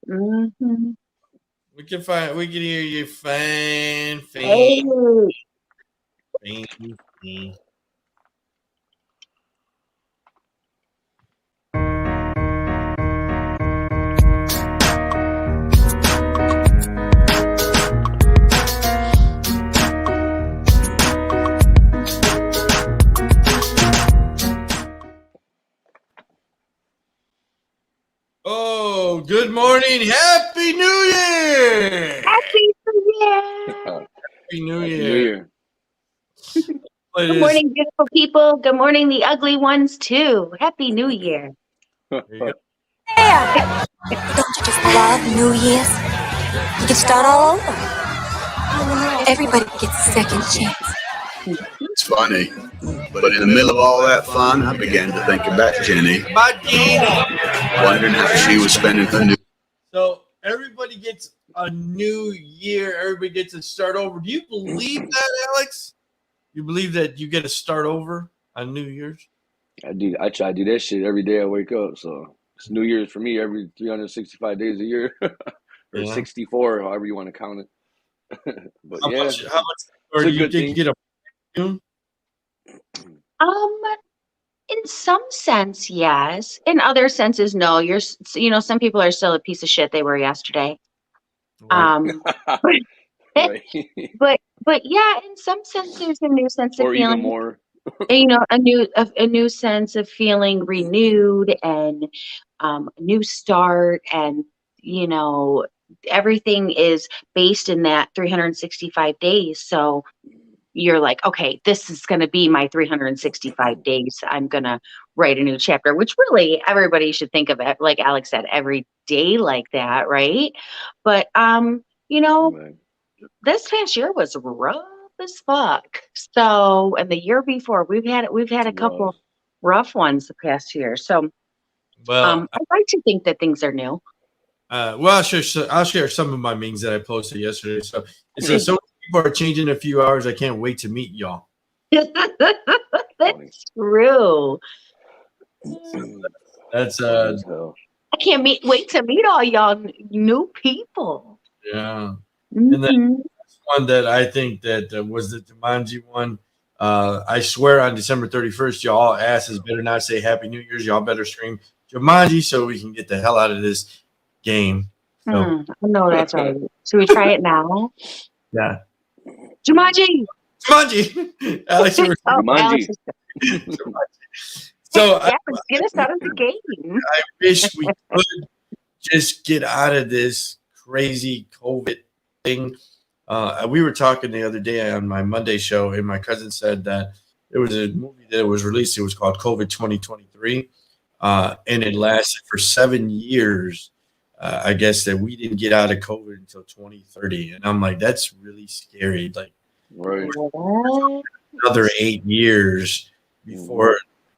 Mhm. We can hear you fine, Hey. fine. Oh, good morning. Happy New Year. Happy New Year. Happy New Happy New Year. Year. Play Good this. morning, beautiful people. Good morning, the ugly ones, too. Happy New Year. There you go. Yeah. Don't you just love New Year's? You can start all over. Everybody gets a second chance. It's funny, but in the middle of all that fun, I began to think about Jenny, About Gina. wondering how she was spending her new. So everybody gets a new year. Everybody gets to start over. Do you believe that, Alex? You believe that you get to start over on New Year's? I try to do that shit every day I wake up. So it's New Year's for me every 365 days a year, or Yeah. 64, however you want to count it. But How yeah, much? Or it's do a you good think you thing. get a June? In some sense, yes. In other senses, no. Some people are still a piece of shit they were yesterday. Right. Right. But yeah, in some sense, there's a new sense of Or even feeling. more. A new sense of feeling renewed and a new start, and everything is based in that 365 days. So you're like, okay, this is going to be my 365 days. I'm going to write a new chapter, which really everybody should think of it, like Alex said, every day like that, right? But Right. this past year was rough as fuck. So, and the year before, we've had a It was. couple rough ones the past year. So, Well, I'd like to think that things are new. I'll share some of my memes that I posted yesterday. So it says so many people are changing in a few hours. I can't wait to meet y'all. That's true. That's Funny as hell. I can't wait to meet all y'all new people. yeah. And then Mhm. one that I think that was the Jumanji one. I swear on December 31st, y'all asses better not say Happy New Year's. Y'all better scream Jumanji so we can get the hell out of this game. So I know that's right. Should we try it now? yeah, Jumanji. Jumanji. Alex, you were Oh, Alex Jumanji. is so yeah, get us out of the game. I wish we could just get out of this crazy COVID thing. We were talking the other day on my Monday show, and my cousin said that there was a movie that was released. It was called COVID 2023, and it lasted for 7 years. I guess that we didn't get out of COVID until 2030, and I'm like, that's really scary. Like Right. What? another 8 years before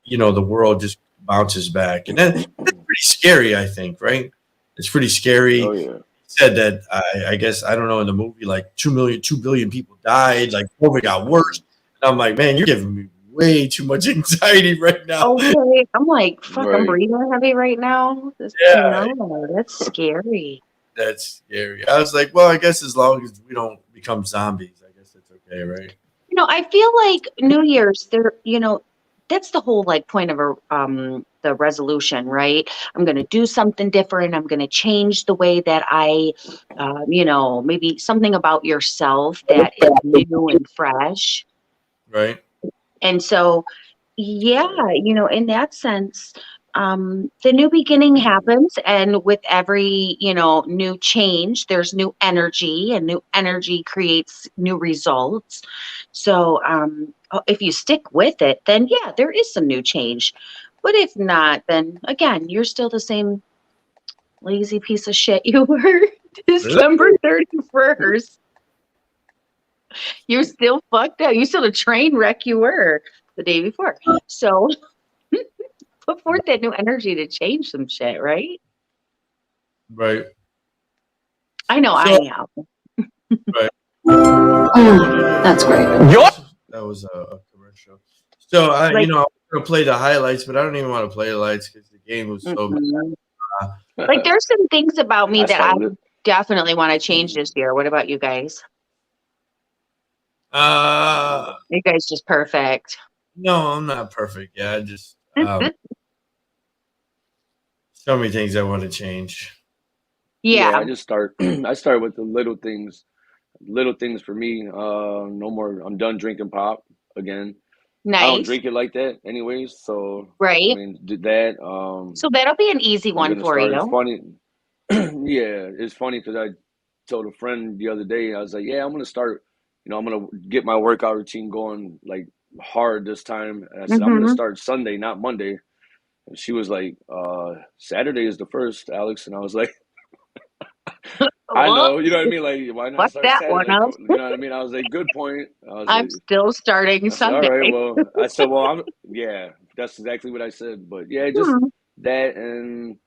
the world just bounces back, and that's pretty scary. I think, right? It's pretty scary. Oh yeah. Said that I guess I don't know in the movie like 2 billion people died, like COVID got worse. And I'm like, man, you're giving me way too much anxiety right now. Okay, I'm like, fuck, I'm Right. breathing heavy right now. Yeah, That's scary. that's scary. I was like, well, I guess as long as we don't become zombies, I guess that's okay, right? I feel like New Year's, that's the whole like point of the resolution, right? I'm going to do something different. I'm going to change the way that I, maybe something about yourself that is new and fresh. Right. And so, yeah, in that sense, the new beginning happens, and with every, new change, there's new energy, and new energy creates new results. So, if you stick with it, then yeah, there is some new change. But if not, then again, you're still the same lazy piece of shit you were December 31st. You're still fucked up. You're still a train wreck you were the day before. So put forth that new energy to change some shit, right? Right. I know So, I am. right. That's great. That was a commercial. So I, Like, I was gonna play the highlights, but I don't even want to play the highlights because the game was so bad. mm-mm. Like there's some things about me I that I started. definitely want to change this year. What about you guys? Uh, You guys just perfect. no, I'm not perfect. Yeah, I just so many things I want to change. Yeah, Yeah, I just start. I start with the little things. Little things for me. No more. I'm done drinking pop again. I don't nice. drink it like that, anyways. So I Right. mean, did that. So that'll be an easy I'm one gonna for start. It's you. funny. Yeah, it's funny because I told a friend the other day. I was like, "Yeah, I'm gonna start. I'm gonna get my workout routine going like hard this time." And I said, "I'm gonna Mm-hmm. start Sunday, not Monday." And she was like, "Saturday is the first, Alex." And I was like, "I Well, know, you know what I mean? Like, why not fuck start that Saturday? one Like, up. you know what I mean?" I was like, "Good point." I'm still starting I said, all right, Sunday. well, I said, well, yeah, that's exactly what I said. But yeah, just Hmm. that, and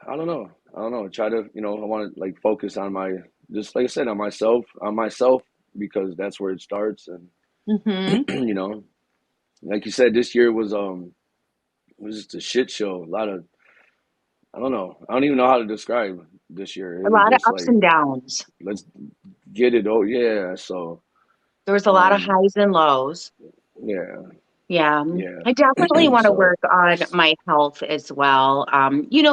I don't know. Try to, I want to like focus on just like I said, on myself, because that's where it starts. And Mm-hmm. you know, like you said, this year was just a shit show. A lot of, I don't know, I don't even know how to describe this year. A It was lot of just ups like, and downs. let's get it. Oh yeah, so There was a lot of um, highs and lows. yeah, Yeah, yeah. I definitely want to So work on my health as well.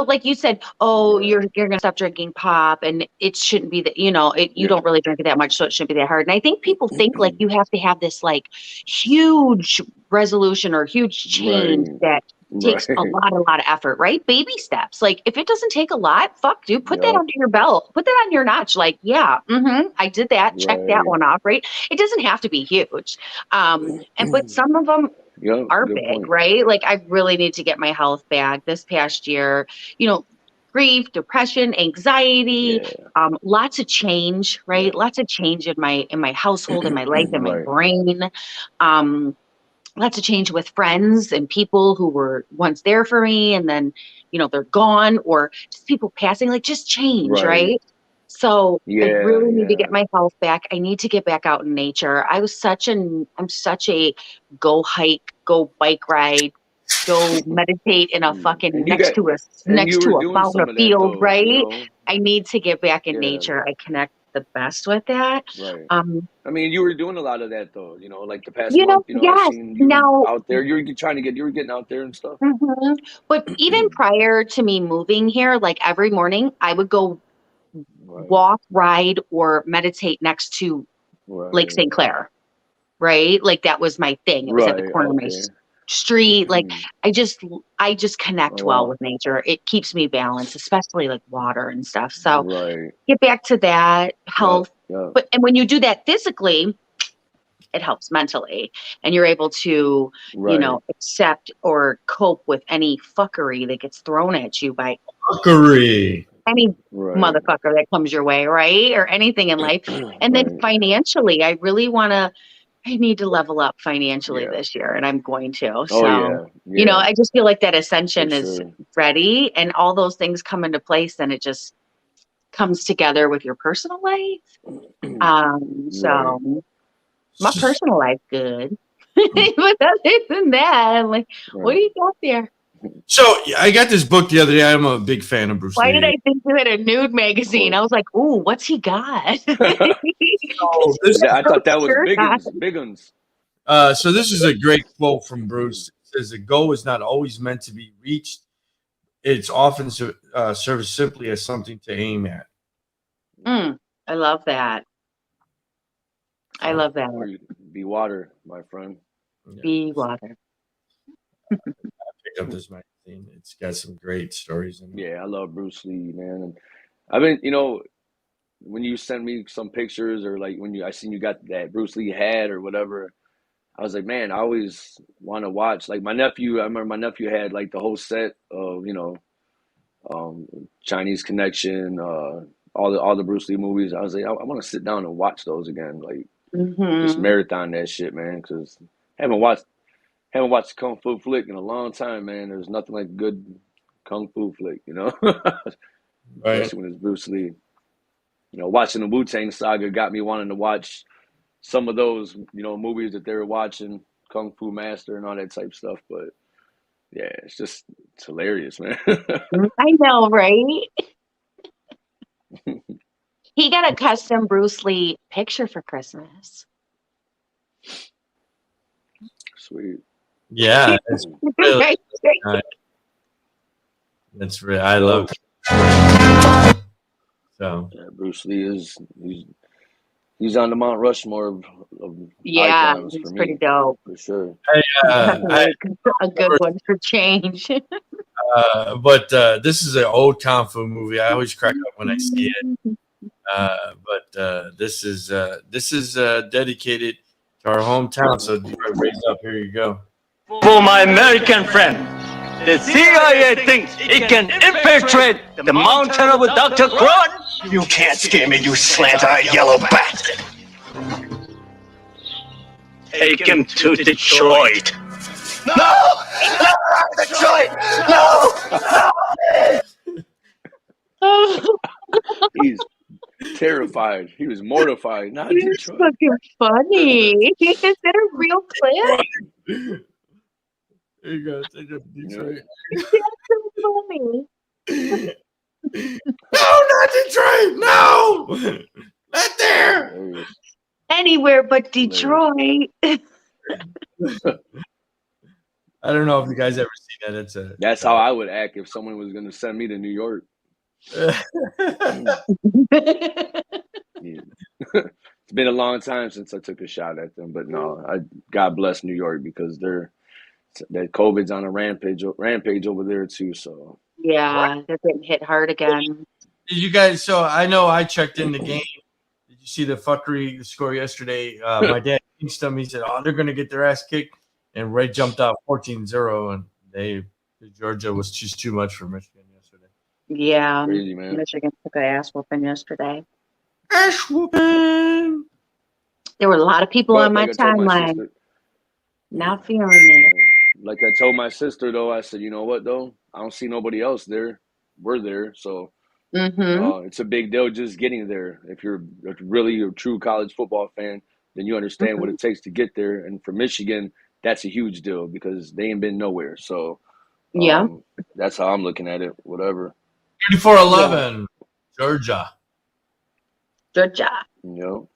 Like you said, oh, yeah, you're gonna stop drinking pop, and it shouldn't be that, you yeah, don't really drink it that much, so it shouldn't be that hard. And I think people think like you have to have this like huge resolution or huge change right, that takes right. a lot of effort, right? Baby steps. Like if it doesn't take a lot, fuck, dude, put that Yep. under your belt, put that on your notch. Like, yeah, I did that. Check that Right. one off, right? It doesn't have to be huge. But some of them Yep. are Good big, point. right? Like I really need to get my health back this past year. You know, grief, depression, anxiety, Yeah. lots of change, right? Yeah. Lots of change in my household, in my life, in my Right. brain. Um, Lots of change with friends and people who were once there for me and then, they're gone or just people passing, like just change, Right. right? So I Yeah. really need to get Yeah. my health back. I need to get back out in nature. I'm such a go hike, go bike ride, go meditate in a fucking And you got, and next you were to a doing fountain, a some of that field, though, right? I need to get back in Yeah. nature. I connect the best with that. Right. Um, I mean, you were doing a lot of that though, like the past month, I've yes. seen you Now, out there. You were getting out there and stuff. mhm. But even prior to me moving here, like every morning, I would go Right. walk, ride, or meditate next to Lake Right. St. Clair, right? Like that was my thing. It was at the Right. corner of my Okay. street. Like I just, I just Oh connect well wow. with nature. It keeps me balanced, especially like water and stuff. So Right. get back to that Yep. health. Yep. And when you do that physically, it helps mentally and you're able to Right. accept or cope with any fuckery that gets thrown at you by Fuckery. any Right. motherfucker that comes your way, right? Or anything in life. And then Right. financially, I need to level up financially Yeah. this year and I'm going to. Oh So, yeah. Yeah. I just feel like that For ascension is sure. ready and all those things come into place and it just comes together with your personal life. Right. So my personal life good. But other than that, I'm like, what Right. do you got there? So yeah, I got this book the other day. I'm a big fan of Bruce Why did Lee. I think you had a nude Of magazine? course. I was like, ooh, what's he got? Oh, this I thought that was Shirt on. Biggins. Biggins. so this is a great quote from Bruce. It says, "The goal is not always meant to be reached. It's often serves simply as something to aim at." I love that. I So, love that. Or you be water, my friend. yeah, Be water. pick up this magazine. It's got some great stories in it. Yeah, I love Bruce Lee, man. And I've been, when you send me some pictures or like when I seen you got that Bruce Lee hat or whatever, I was like, man, I always want to watch. Like my nephew, I remember my nephew had like the whole set of, Chinese Connection, all the Bruce Lee movies. I was like, I want to sit down and watch those again, like just Mm-hmm. marathon that shit, man. Because haven't watched haven't watched a kung fu flick in a long time, man. There's nothing like a good kung fu flick, Right. especially when it's Bruce Lee. Watching the Wu Tang Saga got me wanting to watch some of those, movies that they were watching, Kung Fu Master and all that type stuff. But Yeah, it's hilarious, man. I know, right? He got a custom Bruce Lee picture for Christmas. Sweet. Yeah, it's really Right? nice. It's really, I love it. So Yeah, Bruce Lee he's on the Mount Rushmore of Yeah, icons for it's pretty me, dope. for sure. I Definitely a good one for change. but this is an old kung fu movie. I always crack up when I see it. But this is dedicated to our hometown. So Detroit, raise up. Here you go. For my American friend, the CIA thinks it can infiltrate the mountain of Dr. Crud. You can't scare me, you slant-eyed yellow bastard! Take him to Detroit. No! Detroit! No! He's terrified. He was mortified. Not It's Detroit. fucking funny. Is that a real clip? There you go. Take up Detroit. That's so funny. No, not Detroit. No, not there. Hilarious. Anywhere but Detroit. I don't know if you guys ever seen that. That's how I would act if someone was going to send me to New York. Yeah. It's been a long time since I took a shot at them, but no, God bless New York because that COVID's on a rampage over there too. So Yeah, they're getting hit hard again. Did you guys? So I know I checked in the game. Did you see the fuckery score yesterday? My dad pinched them. He said, "Oh, they're gonna get their ass kicked," and Ray jumped out 14-0, and Georgia was just too much for Michigan yesterday. Yeah, crazy, man. Michigan took an ass whooping yesterday. Ass whooping. There were a lot of people But on my like I told my timeline sister- not feeling it. Like I told my sister though, I said, you know what though? I don't see nobody else there. We're there, so Mm-hmm. it's a big deal just getting there. If you're really a true college football fan, then you understand what it takes to get there. And for Michigan, that's a huge deal because they ain't been nowhere. So Yeah. that's how I'm looking at it. Whatever. 34-11, Georgia. Georgia. You know,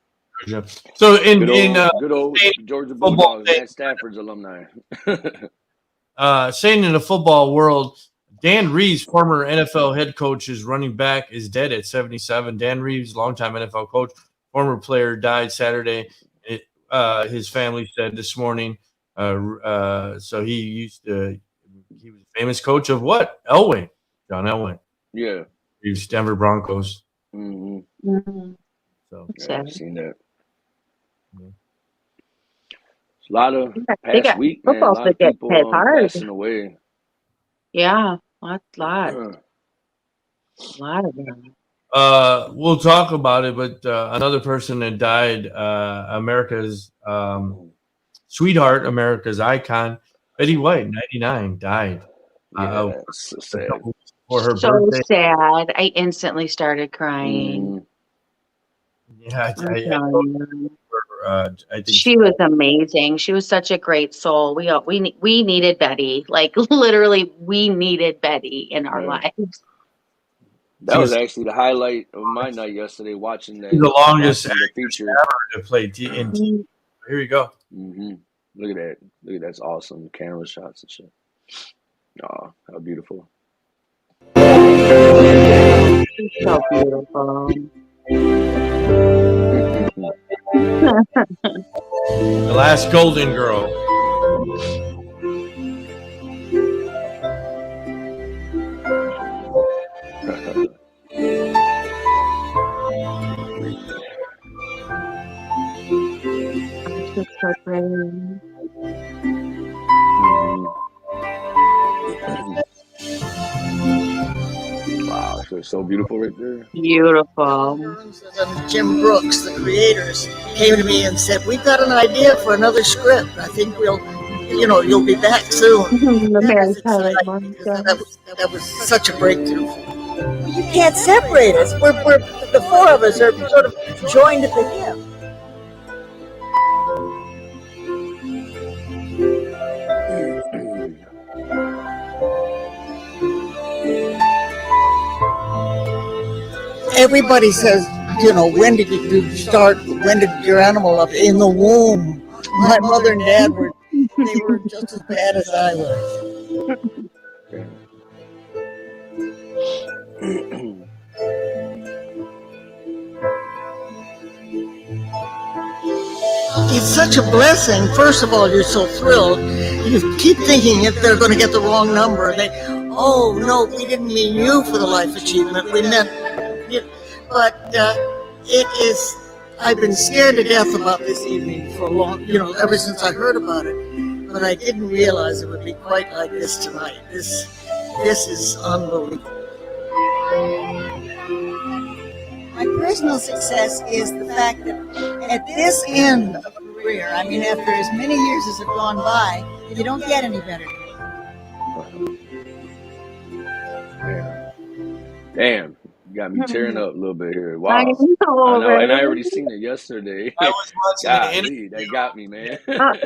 Georgia. So good old Georgia football Bulldogs, Matt Stafford's alumni. Saying in the football world, Dan Reeves, former NFL head coach, is running back, is dead at 77. Dan Reeves, longtime NFL coach, former player, died Saturday. His family said this morning. So he was a famous coach of what? Elway, John Elway. Yeah. He was Denver Broncos. Mm-hmm. Mm-hmm. So Yeah, I've seen that. Yeah. A lot of They past got week, man. A football lot of that get people hit hard. passing away. Yeah, lot of them. We'll talk about it, but another person that died, America's sweetheart, America's icon, Betty White, 99, died. Yeah, it's so sad. For her So birthday. sad. I instantly started crying. Yeah, I'm telling you. I think She was amazing. She was such a great soul. We needed Betty. Like literally, we needed Betty in our Right. lives. That was actually the highlight of my night yesterday, watching that. the longest watching the feature. to play in. Here you go. Mm-hmm. Look at that. Look at that's awesome. Camera shots and shit. Oh, how beautiful. She's so beautiful. The last Golden Girl. She's so great. Wow, it's so beautiful right there. Beautiful. And Jim Brooks, the creators, came to me and said, "We've got an idea for another script. I think you'll be back soon." The Mary That was Tyler exciting Moore because show. that was such a breakthrough. You can't separate us. We're the four of us are sort of joined at the hip. everybody says, when did you start? When did your animal up in the womb? My mother and dad they were just as bad as I was. It's such a blessing. First of all, you're so thrilled. You keep thinking if they're going to get the wrong number, oh no, we didn't mean you for the life achievement. We meant you. But it is. I've been scared to death about this evening for a long, ever since I heard about it. But I didn't realize it would be quite like this tonight. This is unbelievable. My personal success is the fact that at this end of a career, I mean, after as many years as have gone by, you don't get any better. Damn, you got me tearing up a little bit here. Wow. I know, And I already seen it yesterday. I was watching Golly, that got me, man.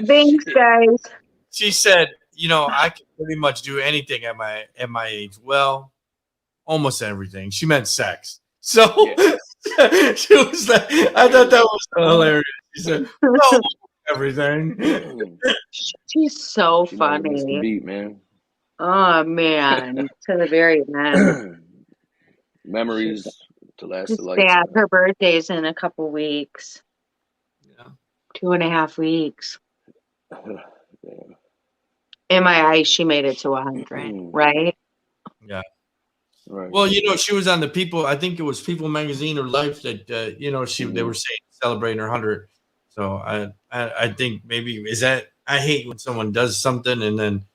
Thanks, guys. She said, I can pretty much do anything at my age. Well, almost everything. She meant sex. So she was like, I thought that was hilarious. She said, "Oh, everything." She's so She knows what's the funny. beat, man. Oh man, to the very end. Memories to last It's a sad. lifetime. Her birthday's in a couple weeks. Yeah. 2.5 weeks. Yeah. In my eyes, she made it to 100, right? Yeah. Right. Well, she was on the People. I think it was People magazine or Life that they were saying celebrating her 100. So I think maybe is that I hate when someone does something and then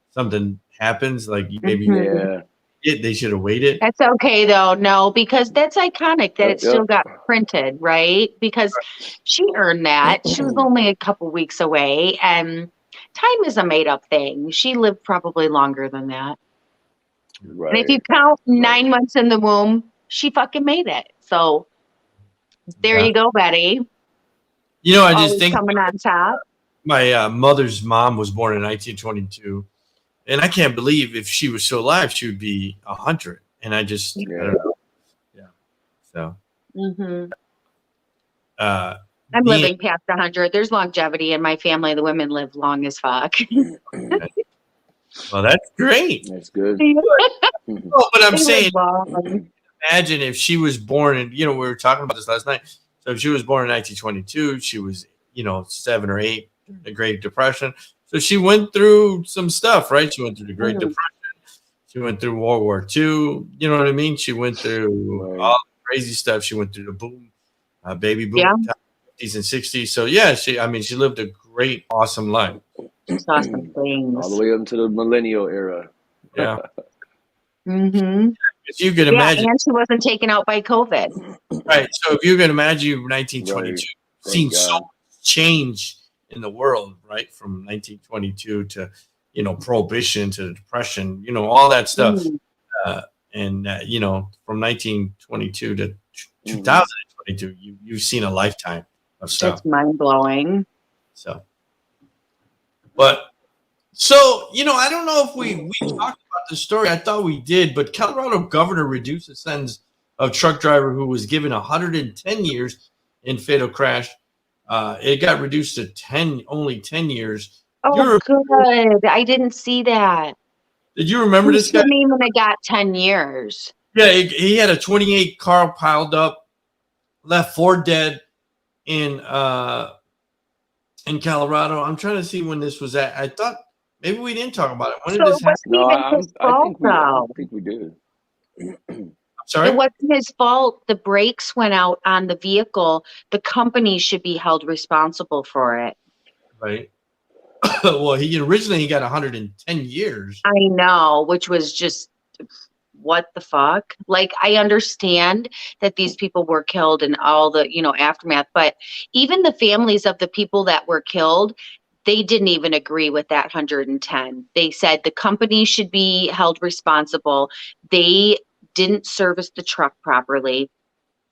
something happens. Like maybe Yeah. they should have waited. That's okay though. No, because that's iconic that it still got printed, right? Because she earned that. She was only a couple weeks away, and time is a made up thing. She lived probably longer than that. Right. And if you count 9 months in the womb, she fucking made it. So there you go, Betty. I just Always think coming on top. my mother's mom was born in 1922, and I can't believe if she was still alive, she would be 100. And I just, I don't know. Yeah. So, I'm living past 100. There's longevity in my family. The women live long as fuck. Well, that's great. That's good. Well, but I'm They saying, live long. imagine if she was born in, we were talking about this last night. So if she was born in 1922, she was, 7 or 8 during the Great Depression. So she went through some stuff, right? She went through the Great Depression. She went through World War II. You know what I mean? She went through all the crazy stuff. She went through the boom, baby boom, 50s and 60s. So yeah, she lived a great, awesome life. Saw some things. All the way up to the millennial era. Yeah. If you can imagine. And she wasn't taken out by COVID. Right. So if you can imagine 1922, seeing so much change in the world, right? From 1922 to, prohibition to the depression, all that stuff. And from 1922 to 2022, you've seen a lifetime of stuff. It's mind blowing. So, but so, I don't know if we talked about the story. I thought we did, but Colorado governor reduced the sentence of truck driver who was given 110 years in fatal crash. It got reduced to only 10 years. Oh, good. I didn't see that. Did you remember this guy? He even got 10 years. Yeah, he had a 28 car piled up, left 4 dead in Colorado. I'm trying to see when this was at. I thought maybe we didn't talk about it. When did this happen? No, I think we did. Sorry? It wasn't his fault. The brakes went out on the vehicle. The company should be held responsible for it. Right. Well, he originally got 110 years. I know, which was just what the fuck? Like, I understand that these people were killed and all the, aftermath, but even the families of the people that were killed, they didn't even agree with that 110. They said the company should be held responsible. They didn't service the truck properly.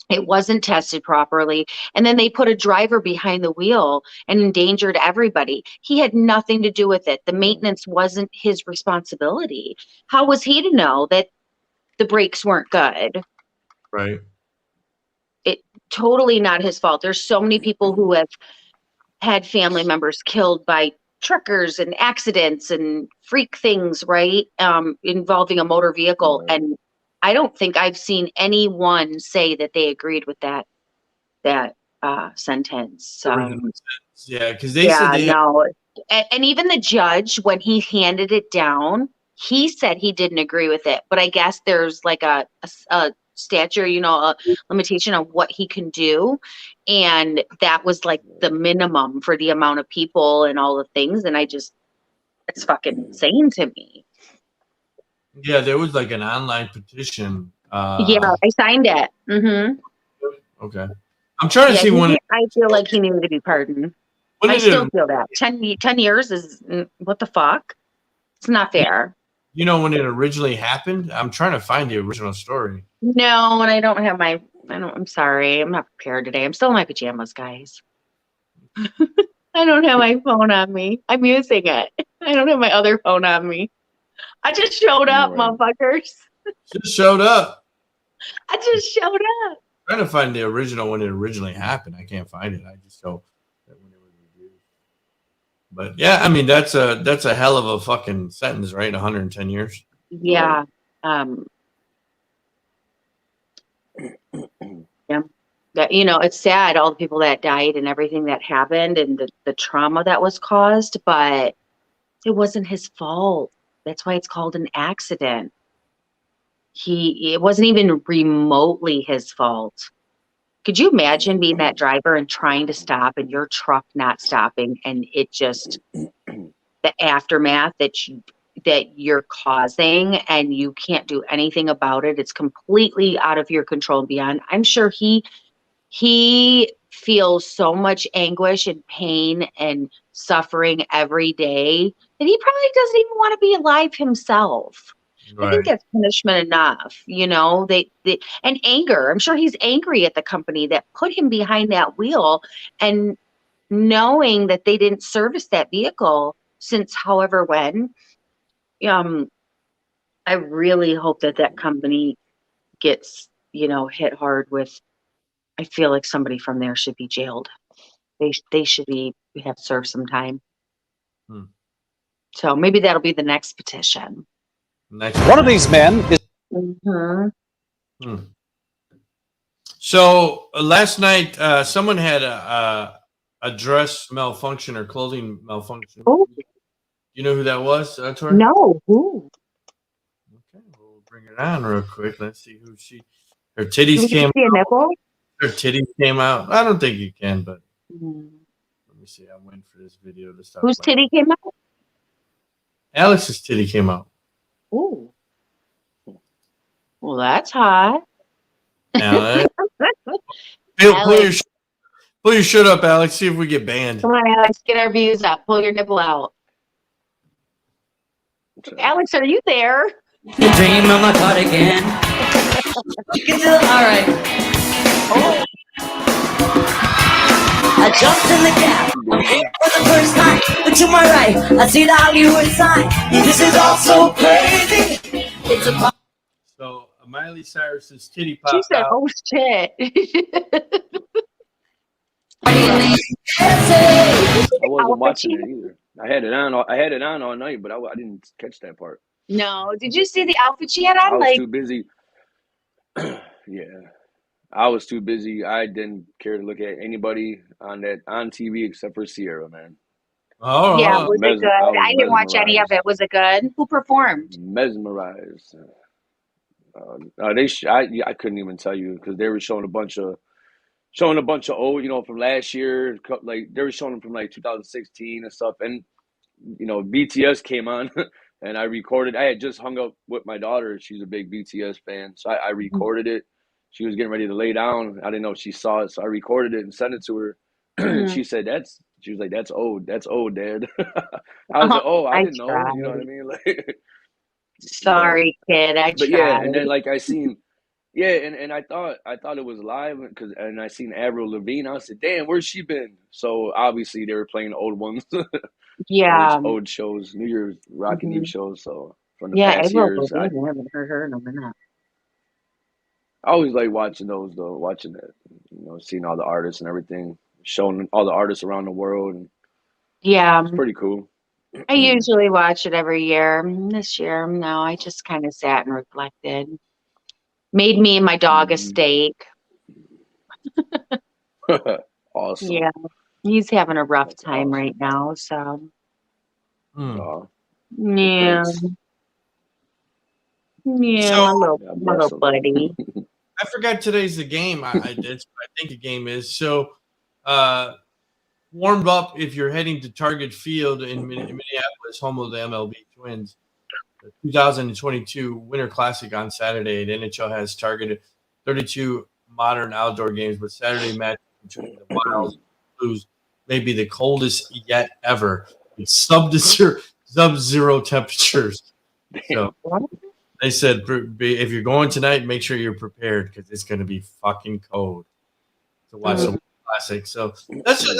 It wasn't tested properly. And then they put a driver behind the wheel and endangered everybody. He had nothing to do with it. The maintenance wasn't his responsibility. How was he to know that the brakes weren't good? Right. it totally not his fault. There's so many people who have had family members killed by truckers and accidents and freak things, right? Involving a motor vehicle. Right. And I don't think I've seen anyone say that they agreed with that sentence. Original sentence. Yeah, because they Yeah, said they no. And even the judge, when he handed it down, he said he didn't agree with it. But I guess there's like a stature, a limitation on what he can do. And that was like the minimum for the amount of people and all the things. And it's fucking insane to me. Yeah, there was like an online petition. Yeah, I signed it. Mm-hmm. Okay. I'm trying to see when. I feel like he needed to be pardoned. I still feel that 10 years is what the fuck? It's not fair. You know when it originally happened? I'm trying to find the original story. No, and I don't have I'm sorry. I'm not prepared today. I'm still in my pajamas, guys. I don't have my phone on me. I'm using it. I don't have my other phone on me. I just showed up, motherfuckers. Just showed up. I just showed up. I'm trying to find the original when it originally happened. I can't find it. I just go that when it was reviewed. But yeah, I mean that's a hell of a fucking sentence, right? 110 years. Yeah. Yeah. That it's sad, all the people that died and everything that happened and the trauma that was caused, but it wasn't his fault. That's why it's called an accident. It wasn't even remotely his fault. Could you imagine being that driver and trying to stop and your truck not stopping and it just the aftermath that you're causing and you can't do anything about it? It's completely out of your control and beyond. I'm sure he feels so much anguish and pain and suffering every day that he probably doesn't even want to be alive himself. Right. I think that's punishment enough, they and anger. I'm sure he's angry at the company that put him behind that wheel and knowing that they didn't service that vehicle since however when. I really hope that company gets, hit hard with, I feel like somebody from there should be jailed. They should have served some time. So maybe that'll be the next petition. One of these men is. Mm-hmm. So last night, someone had a dress malfunction or clothing malfunction. Oh. You know who that was, Tori? No. Who? Okay, we'll bring it on real quick. Let's see who her titties came out. Her titties came out. I don't think you can, but let me see. I'm waiting for this video to stop. Whose titty came out? Alex's titty came out. Ooh. Well, that's hot. Alex. Pull your shirt up, Alex. See if we get banned. Come on, Alex. Get our views up. Pull your nipple out. Alex, are you there? You dream of my cardigan. All right. Oh. I jumped in the gap for the first time, but to my right, I see the Hollywood sign. This is all so crazy. It's a. So Miley Cyrus's titty popped She said, out. "Oh shit." I wasn't watching it either. I had it on all night, but I didn't catch that part. No, did you see the outfit she had on? I was too busy. Yeah, I was too busy. I didn't care to look at anybody on TV except for Sierra, man. Oh, yeah, was it good? I didn't watch any of it. Was it good? Who performed? Mesmerized. I couldn't even tell you because they were showing a bunch of old, from last year. Like they were showing them from like 2016 and stuff. And BTS came on, and I recorded. I had just hung up with my daughter. She's a big BTS fan, so I recorded it. She was getting ready to lay down. I didn't know if she saw it, so I recorded it and sent it to her. She said, she was like, that's old, Dad. I was like, oh, I didn't know. You know what I mean? Like, sorry, kid. But yeah, and then like I seen, and I thought it was live and I seen Avril Lavigne. I said, damn, where's she been? So obviously they were playing old ones. Yeah, old shows, New Year's Rockin' Eve shows. So from the yeah, past Avril years, Lavigne, I haven't heard her in a minute. I always like watching those though, watching it, seeing all the artists and everything, showing all the artists around the world, and Yeah, it's pretty cool. I usually watch it every year. This year, no, I just kind of sat and reflected. Made me and my dog a steak. Awesome. Yeah, he's having a rough time right now, so yeah, So- my little buddy. I forgot today's the game. I think the game is. So warm up if you're heading to Target Field in Minneapolis, home of the MLB Twins. The 2022 Winter Classic on Saturday. The NHL has targeted 32 modern outdoor games, but Saturday match between the Wild and Blues may be the coldest yet ever. It's sub-zero temperatures. So they said if you're going tonight, make sure you're prepared because it's going to be fucking cold to watch the Classic. So that's just,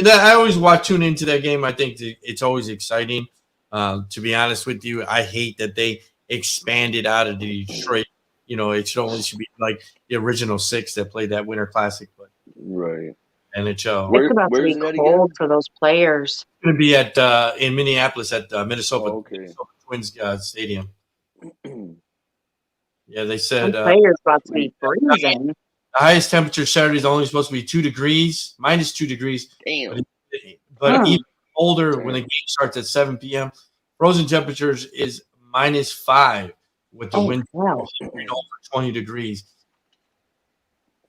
I always tune into that game. I think it's always exciting. To be honest with you, I hate that they expanded out of the Detroit. It should be like the original 6 that played that Winter Classic, but right. NHL. It's about to be cold for those players. It's going to be at in Minneapolis at Minnesota Twins Stadium. Yeah, they said players about to be freezing. The highest temperature Saturday is only supposed to be minus 2 degrees. Damn. But even colder when the game starts at 7 p.m. Frozen temperatures is -5 with the wind over 20 degrees.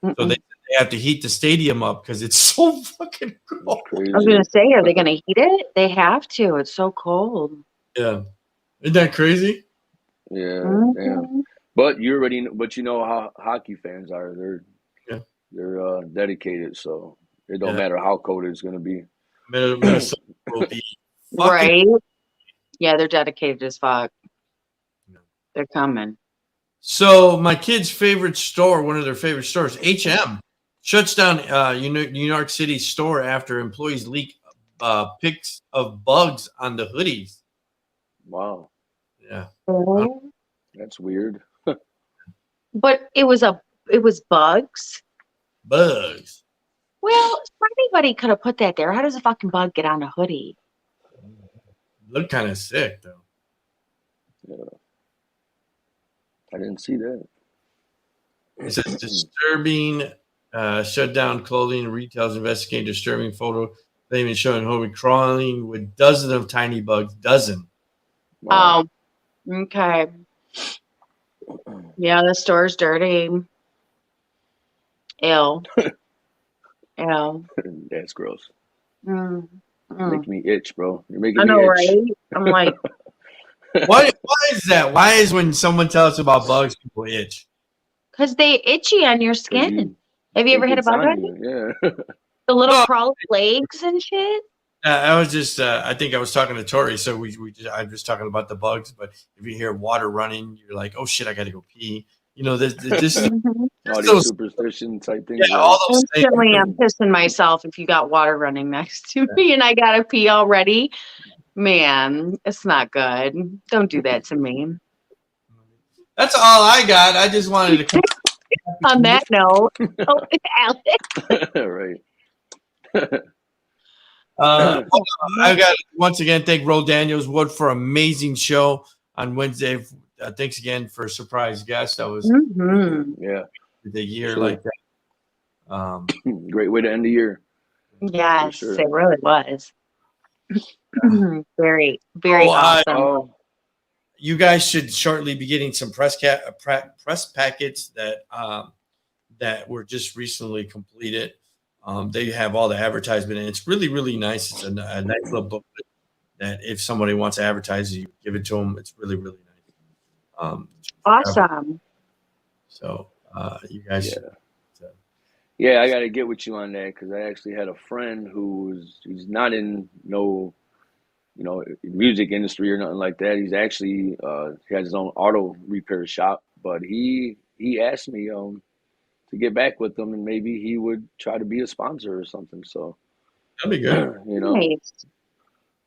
So they have to heat the stadium up because it's so fucking cold. I was going to say, are they going to heat it? They have to. It's so cold. Yeah. Isn't that crazy? Yeah. Damn. But you know how hockey fans are. They're dedicated, so it don't matter how cold it's going to be. Minnesota will be right. Yeah, they're dedicated as fuck. They're coming. So my kid's favorite store, one of their favorite stores, H&M, shuts down New York City store after employees leak pics of bugs on the hoodies. Wow. Yeah. That's weird. But it was bugs. Bugs. Well, anybody could have put that there. How does a fucking bug get on a hoodie? Look kind of sick though. Yeah. I didn't see that. It says disturbing shutdown clothing retailers investigating disturbing photo. They even showing Hobie crawling with dozens of tiny bugs. Wow. Oh, okay. Yeah, the store's dirty. Ew. Ew. That's gross. Mm. Make me itch, bro. You're making I know, me itch. right? I'm like, why is that? Why is when someone tells us about bugs, people itch? because they itchy on your skin. Have you ever hit a bug on you? Yeah. The little crawly legs and shit. I was just, I think I was talking to Tori, so I'm just talking about the bugs. But if you hear water running, you're like, oh shit, I got to go pee. This all these superstition type things. Yeah, all those things. Instantly, I'm pissing myself if you got water running next to me and I gotta pee already. Man, it's not good. Don't do that to me. That's all I got. I just wanted to come on that note. Oh, Alex. Right. I got once again thank Roll Daniels Wood for an amazing show on Wednesday. Thanks again for a surprise guest. That was the year like that. Great way to end the year. Yes, it really was. Very, very awesome. You guys should shortly be getting some press packets that were just recently completed. They have all the advertisement, and it's really, really nice. It's a nice little booklet that if somebody wants to advertise, you give it to them. It's really, really nice. Awesome. So you guys should. Yeah, I got to get with you on that because I actually had a friend he's not in music industry or nothing like that. He's actually he has his own auto repair shop, but he asked me to get back with him and maybe he would try to be a sponsor or something. So that'd be good. Nice.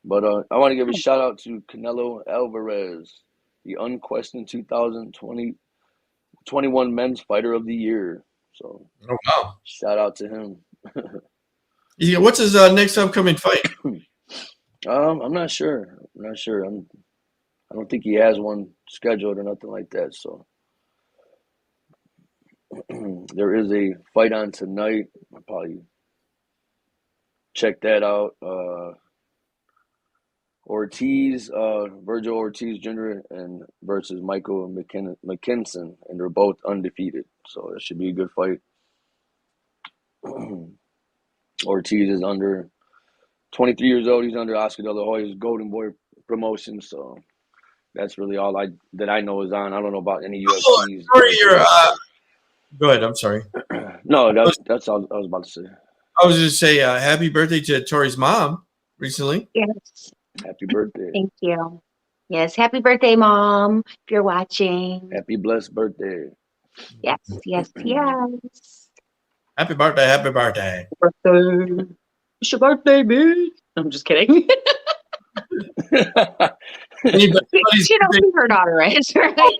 But I want to give a shout out to Canelo Alvarez, the unquestioned 2020 21 Men's Fighter of the Year. So, Oh wow! shout out to him. Yeah, what's his next upcoming fight? I'm not sure. I don't think he has one scheduled or nothing like that. So, there is a fight on tonight. I'll probably check that out. Virgil Ortiz Jr. and versus Michael McKinson, and they're both undefeated. So it should be a good fight. Ortiz is under 23 years old. He's under Oscar De La Hoya's Golden Boy promotion. So that's really all I know is on. I don't know about any UFCs. Go ahead. I'm sorry. No, that's all I was about to say. I was just say happy birthday to Tori's mom recently. Yes. Happy birthday. Thank you. Yes. Happy birthday, Mom, if you're watching. Happy blessed birthday. Yes. Yes. Yes. Happy birthday. Happy birthday. Birthday. It's your birthday, bitch. I'm just kidding. She knows who her daughter is, right?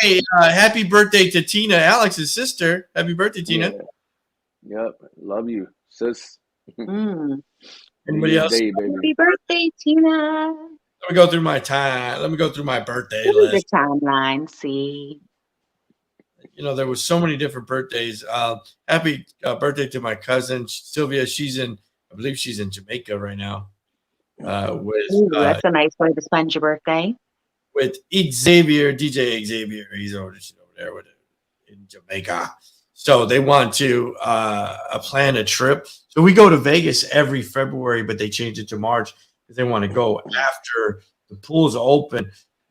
Hey, happy birthday to Tina, Alex's sister. Happy birthday, Tina. Yeah. Yep. Love you, sis. Anybody else? Day, baby. Happy birthday, Tina. Let me go through my time. Let me go through my birthday Look at list. the timeline. See. You know, there was so many different birthdays. Happy birthday to my cousin Sylvia. I believe she's in Jamaica right now. Ooh, that's a nice way to spend your birthday. With Xavier, DJ Xavier. He's over there in Jamaica. So they want to plan a trip. So we go to Vegas every February, but they changed it to March because they want to go after the pools open.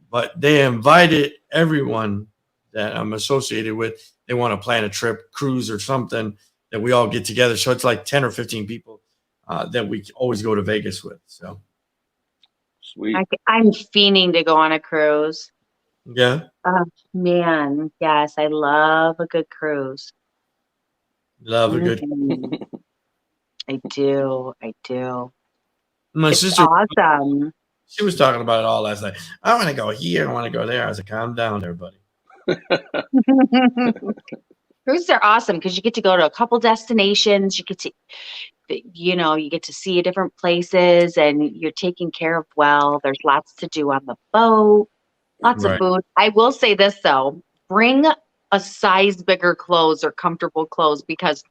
But they invited everyone that I'm associated with. They want to plan a trip, cruise or something that we all get together. So it's like 10 or 15 people that we always go to Vegas with. So sweet. I'm fiending to go on a cruise. Yeah. Oh, man. Yes, I love a good cruise. Love a good. I do. I do. My It's sister, awesome. she was talking about it all last night. I want to go here. I want to go there. I was like, calm down there, buddy. Cruises are awesome because you get to go to a couple destinations. You get to, you get to see different places and you're taken care of well. There's lots to do on the boat, lots of food. I will say this, though. Bring a size bigger clothes or comfortable clothes because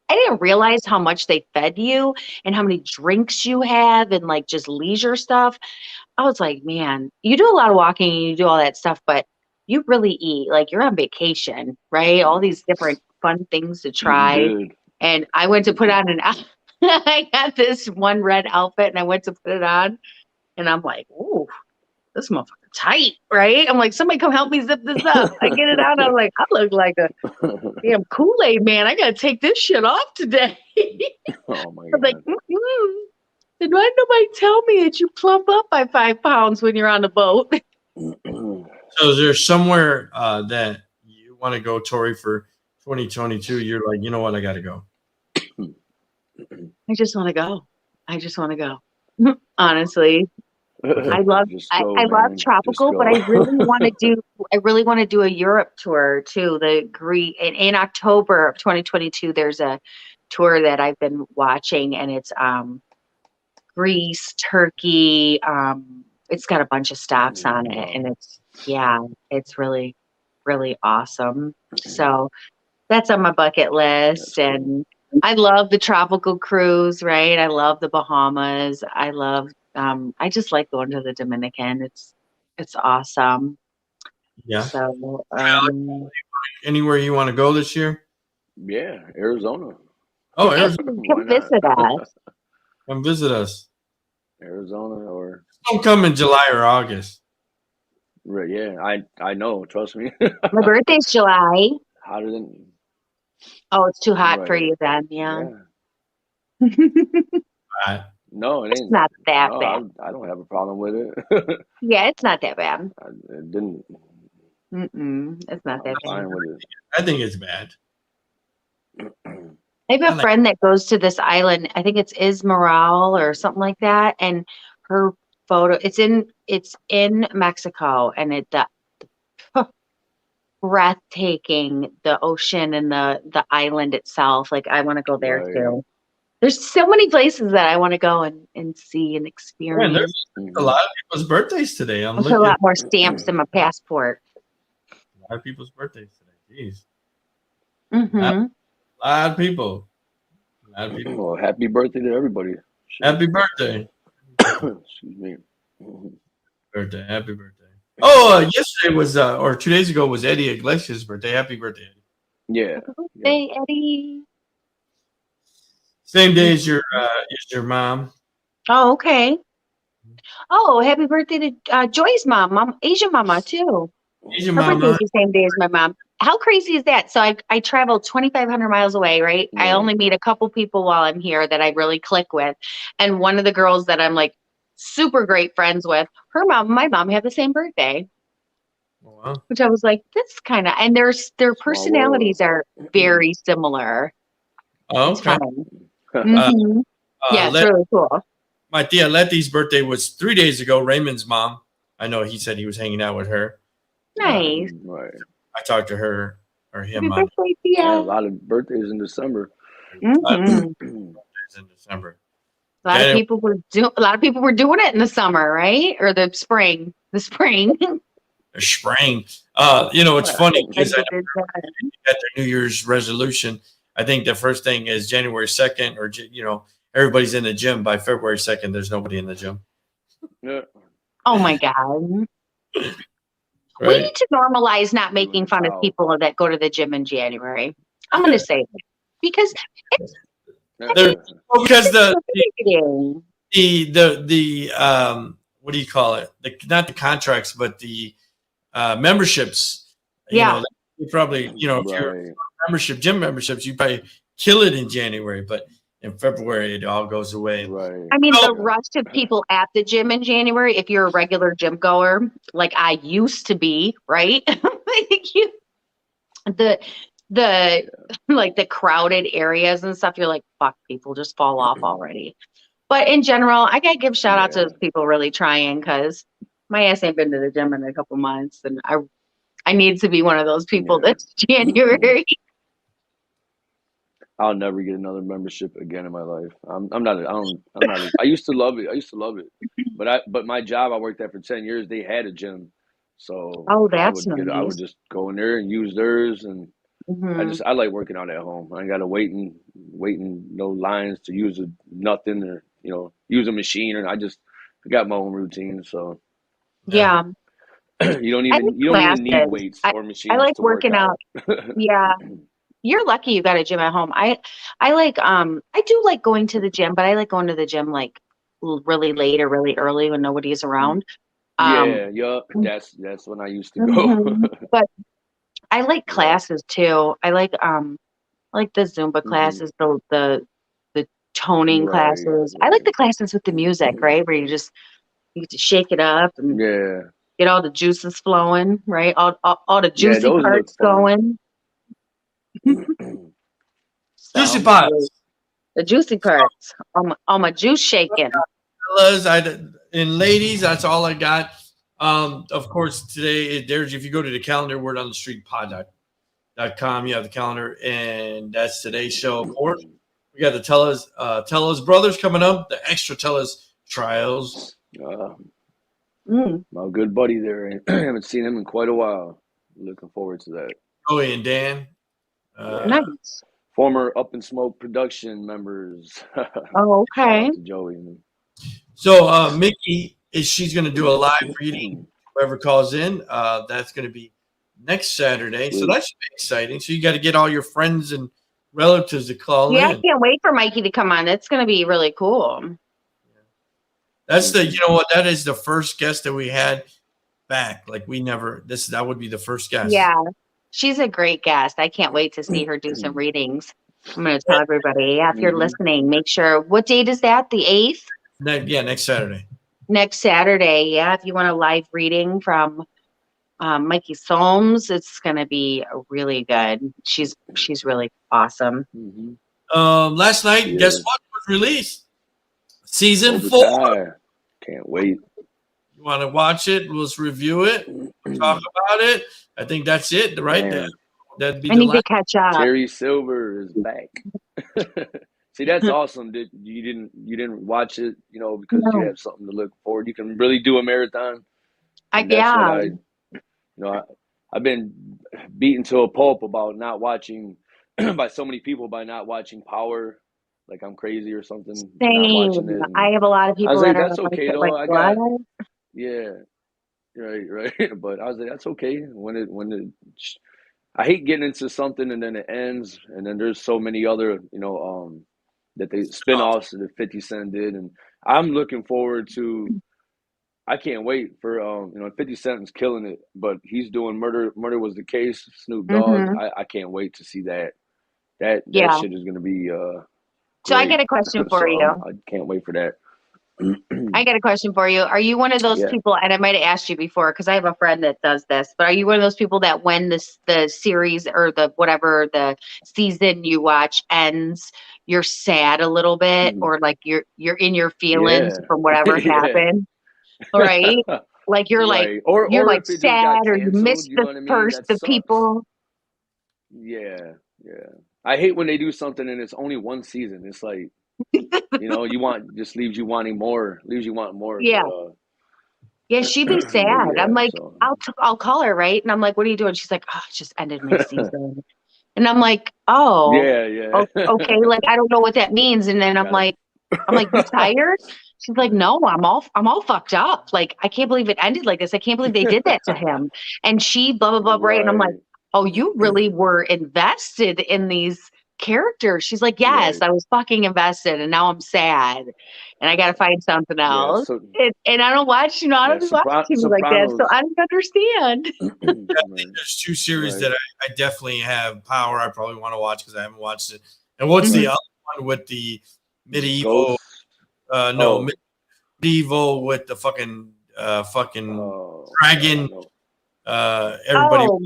I didn't realize how much they fed you and how many drinks you have and like just leisure stuff. I was like, man, you do a lot of walking and you do all that stuff, but you really eat like you're on vacation, right? All these different fun things to try. And I went to put on I had this one red outfit and I went to put it on and I'm like, ooh, this motherfucker tight, right? I'm like, somebody come help me zip this up. I get it out. I'm like, I look like a damn Kool-Aid man. I gotta take this shit off today. Oh my God. I'm like, Then why did nobody tell me that you plump up by 5 pounds when you're on the boat? So is there somewhere that you want to go, Tori, for 2022? You're like, you know what? I got to go. I just want to go. Honestly. I love tropical, but I really want to do a Europe tour too. In October of 2022, there's a tour that I've been watching and it's Greece, Turkey. It's got a bunch of stops on it and it's really, really awesome. So that's on my bucket list. And I love the tropical cruise, right? I love the Bahamas. I just like going to the Dominican. It's awesome. Yeah. So anywhere you want to go this year? Yeah, Arizona. Oh, Arizona. Come visit us. Come visit us. Arizona or don't come in July or August. Right, yeah, I know. Trust me. My birthday's July. Hotter than. Oh, it's too hot for you then, yeah. No, it ain't. It's not that bad. I don't have a problem with it. Yeah, it's not that bad. It didn't. It's not that bad. I think it's bad. I have a friend that goes to this island. I think it's Ismaral or something like that. And her photo, it's in Mexico, and breathtaking, the ocean and the island itself. Like I want to go there Right. too. There's so many places that I want to go and see and Man, experience. there's a lot of people's birthdays today. I'm I'll put looking a at lot more stamps in my passport. a lot of people's birthdays today. Jeez. Hmm A lot of people. A lot of people. Well, happy birthday to everybody. Shit. Happy birthday. Excuse me. Birthday. Happy birthday. Oh, yesterday was, or 2 days ago was Eddie Iglesias' birthday. Happy birthday, Eddie. Yeah. Hey, Eddie. Same day as your mom. Oh, okay. Oh, happy birthday to Joy's mom, Asian mama too. Asian Her mama. birthday's the same day as my mom. How crazy is that? So I traveled 2,500 miles away, right? I Right. only meet a couple people while I'm here that I really click with. And one of the girls that I'm like super great friends with, my mom had the same birthday, Oh, wow. which I was like, that's kind of, and their personalities are very similar. Oh, It's okay. fun. Mhm. Yeah, it's really cool. My tia Letty's birthday was 3 days ago. Raymond's mom. I know he said he was hanging out with her. Nice. Right. I talked to her or him Happy on birthday, Yeah, a Tia. lot of birthdays in December. Mhm. in December. A lot of Yeah. people were doing it in the summer, right? Or the spring. The spring. Spring. It's funny because I know at their New Year's resolution, I think the first thing is January 2nd, or everybody's in the gym by February 2nd. There's nobody in the gym. Yeah. Oh my God. We Right? need to normalize not making fun of people that go to the gym in January. I'm going to say it because it's Because the intimidating. what do you call it? Not the contracts, but the memberships. Yeah. You probably, if you're gym memberships, you probably kill it in January, but in February it all goes away. Right. I mean, the rush of people at the gym in January, if you're a regular gym goer, like I used to be, right? the like the crowded areas and stuff, you're like, fuck, people just fall off already. But in general, I gotta give shout out to those people really trying, because my ass ain't been to the gym in a couple months, and I need to be one of those people this January. I'll never get another membership again in my life. I used to love it. But my job I worked at for 10 years, they had a gym. So Oh, that's I nice. would just go in there and use theirs, and Mhm. I like working out at home. I ain't gotta waiting no lines to use nothing, or use a machine, or I got my own routine. So Yeah. you don't I even like need classes. weights or machines I like to work working out. Yeah. You're lucky you got a gym at home. I like I do like going to the gym, but I like going to the gym like really late or really early when nobody's around. That's when I used to go. Mhm. But I like classes too. I like the Zumba classes, the toning classes. I like the classes with the music, right? Where you get to shake it up and get all the juices flowing, right? All the juicy those look parts fun. going. Juicy parts. The juicy parts. All my juice shaking. Fellas, and ladies, that's all I got. Of course, today if you go to the calendar, word on the street pod.com, you have the calendar, and that's today's show. Of course, we got the Tellers brothers coming up, the extra Tellers trials. My good buddy there. I haven't seen him in quite a while. Looking forward to that. Joey and Dan. Nice. Former Up in Smoke production members. Oh, okay. Shout out to Joey. So Mickey she's going to do a live reading. Whoever calls in, that's going to be next Saturday. So that should be exciting. So you got to get all your friends and relatives to call Yeah, in. I can't wait for Mikey to come on. That's going to be really cool. That's that is the first guest that we had back. Like that would be the first guest. Yeah, she's a great guest. I can't wait to see her do some readings. I'm going to tell everybody, if you're listening, make sure, what date is that? The 8th? Next Saturday. Next Saturday, yeah. If you want a live reading from Mikey Solms, it's going to be really good. She's really awesome. Last night, guess what was released? Season 4. Can't wait. You want to watch it? Let's review it. We'll talk about it. I think that's it, right? Man, That'd be I the need to last. catch up. Terry Silver is back. See, that's awesome. That you didn't watch it, because you No. have something to look forward. You can really do a marathon. And that's Yeah. what I've been beaten to a pulp about not watching by so many people by not watching Power, like I'm crazy or something, not watching Same. it. I And have a lot of I was people like, that are that's like, okay that, though. like I what? got yeah, right. But I was like, that's okay. I hate getting into something and then it ends, and then there's so many other, that they spin-offs that 50 Cent did, and I'm looking forward to. I can't wait for 50 Cent's killing it, but he's doing Murder Was the Case, Snoop Dogg. Mm-hmm. I can't wait to see that. That Yeah. shit is gonna be So I great. got a question for So you. I can't wait for that. I got a question for you. Are you one of those Yeah. people, and I might have asked you before because I have a friend that does this, but are you one of those people that when the series or the season you watch ends, you're sad a little bit, or like you're in your feelings Yeah. from whatever Yeah. happened, right? Like you're Right. Or like if it just got sad, or you canceled, miss you know what I mean? That the sucks. people. Yeah. I hate when they do something and it's only one season. It's like, just leaves you wanting more, Yeah. But Yeah, she'd be sad. yeah, I'm like, so I'll call her, right? And I'm like, what are you doing? She's like, oh, it just ended my season. And I'm like, oh, yeah. okay. Like, I don't know what that means. And then I'm Gotta- like, you tired? She's like, no, I'm all fucked up. Like, I can't believe it ended like this. I can't believe they did that to him. And she blah, blah, blah, right? And I'm like, Right. oh, you really were invested in these characters. She's like, yes, Right. I was fucking invested, and now I'm sad, and I got to find something Yeah, else. so And I don't watch, I don't be watching TV like that, so Sopranos. I don't understand. Right. There's two series Right. that I definitely have Power. I probably want to watch because I haven't watched it. And what's the other one with the medieval? Ghosts. No, medieval with the fucking dragon. Everybody. Oh,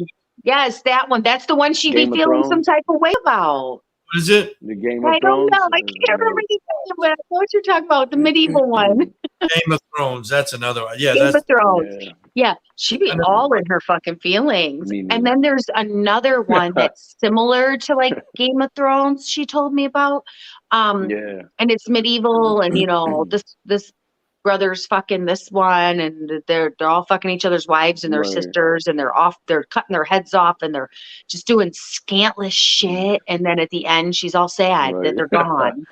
yes, that one. That's the one she'd Game be of feeling some Thrones? type of way about. What is it? The Game of I don't Thrones. know. I can't remember the name, but I know what you're talking about. The medieval one. Game of Thrones. That's another one. Yeah, Game that's of Thrones. Yeah. Yeah, she'd be all in her fucking feelings. Me And neither. then there's another one that's similar to like Game of Thrones she told me about. Yeah. And it's medieval, and this brother's fucking this one, and they're all fucking each other's wives and their Right. sisters, and they're cutting their heads off, and they're just doing scantless shit. And then at the end she's all sad that Right. they're gone.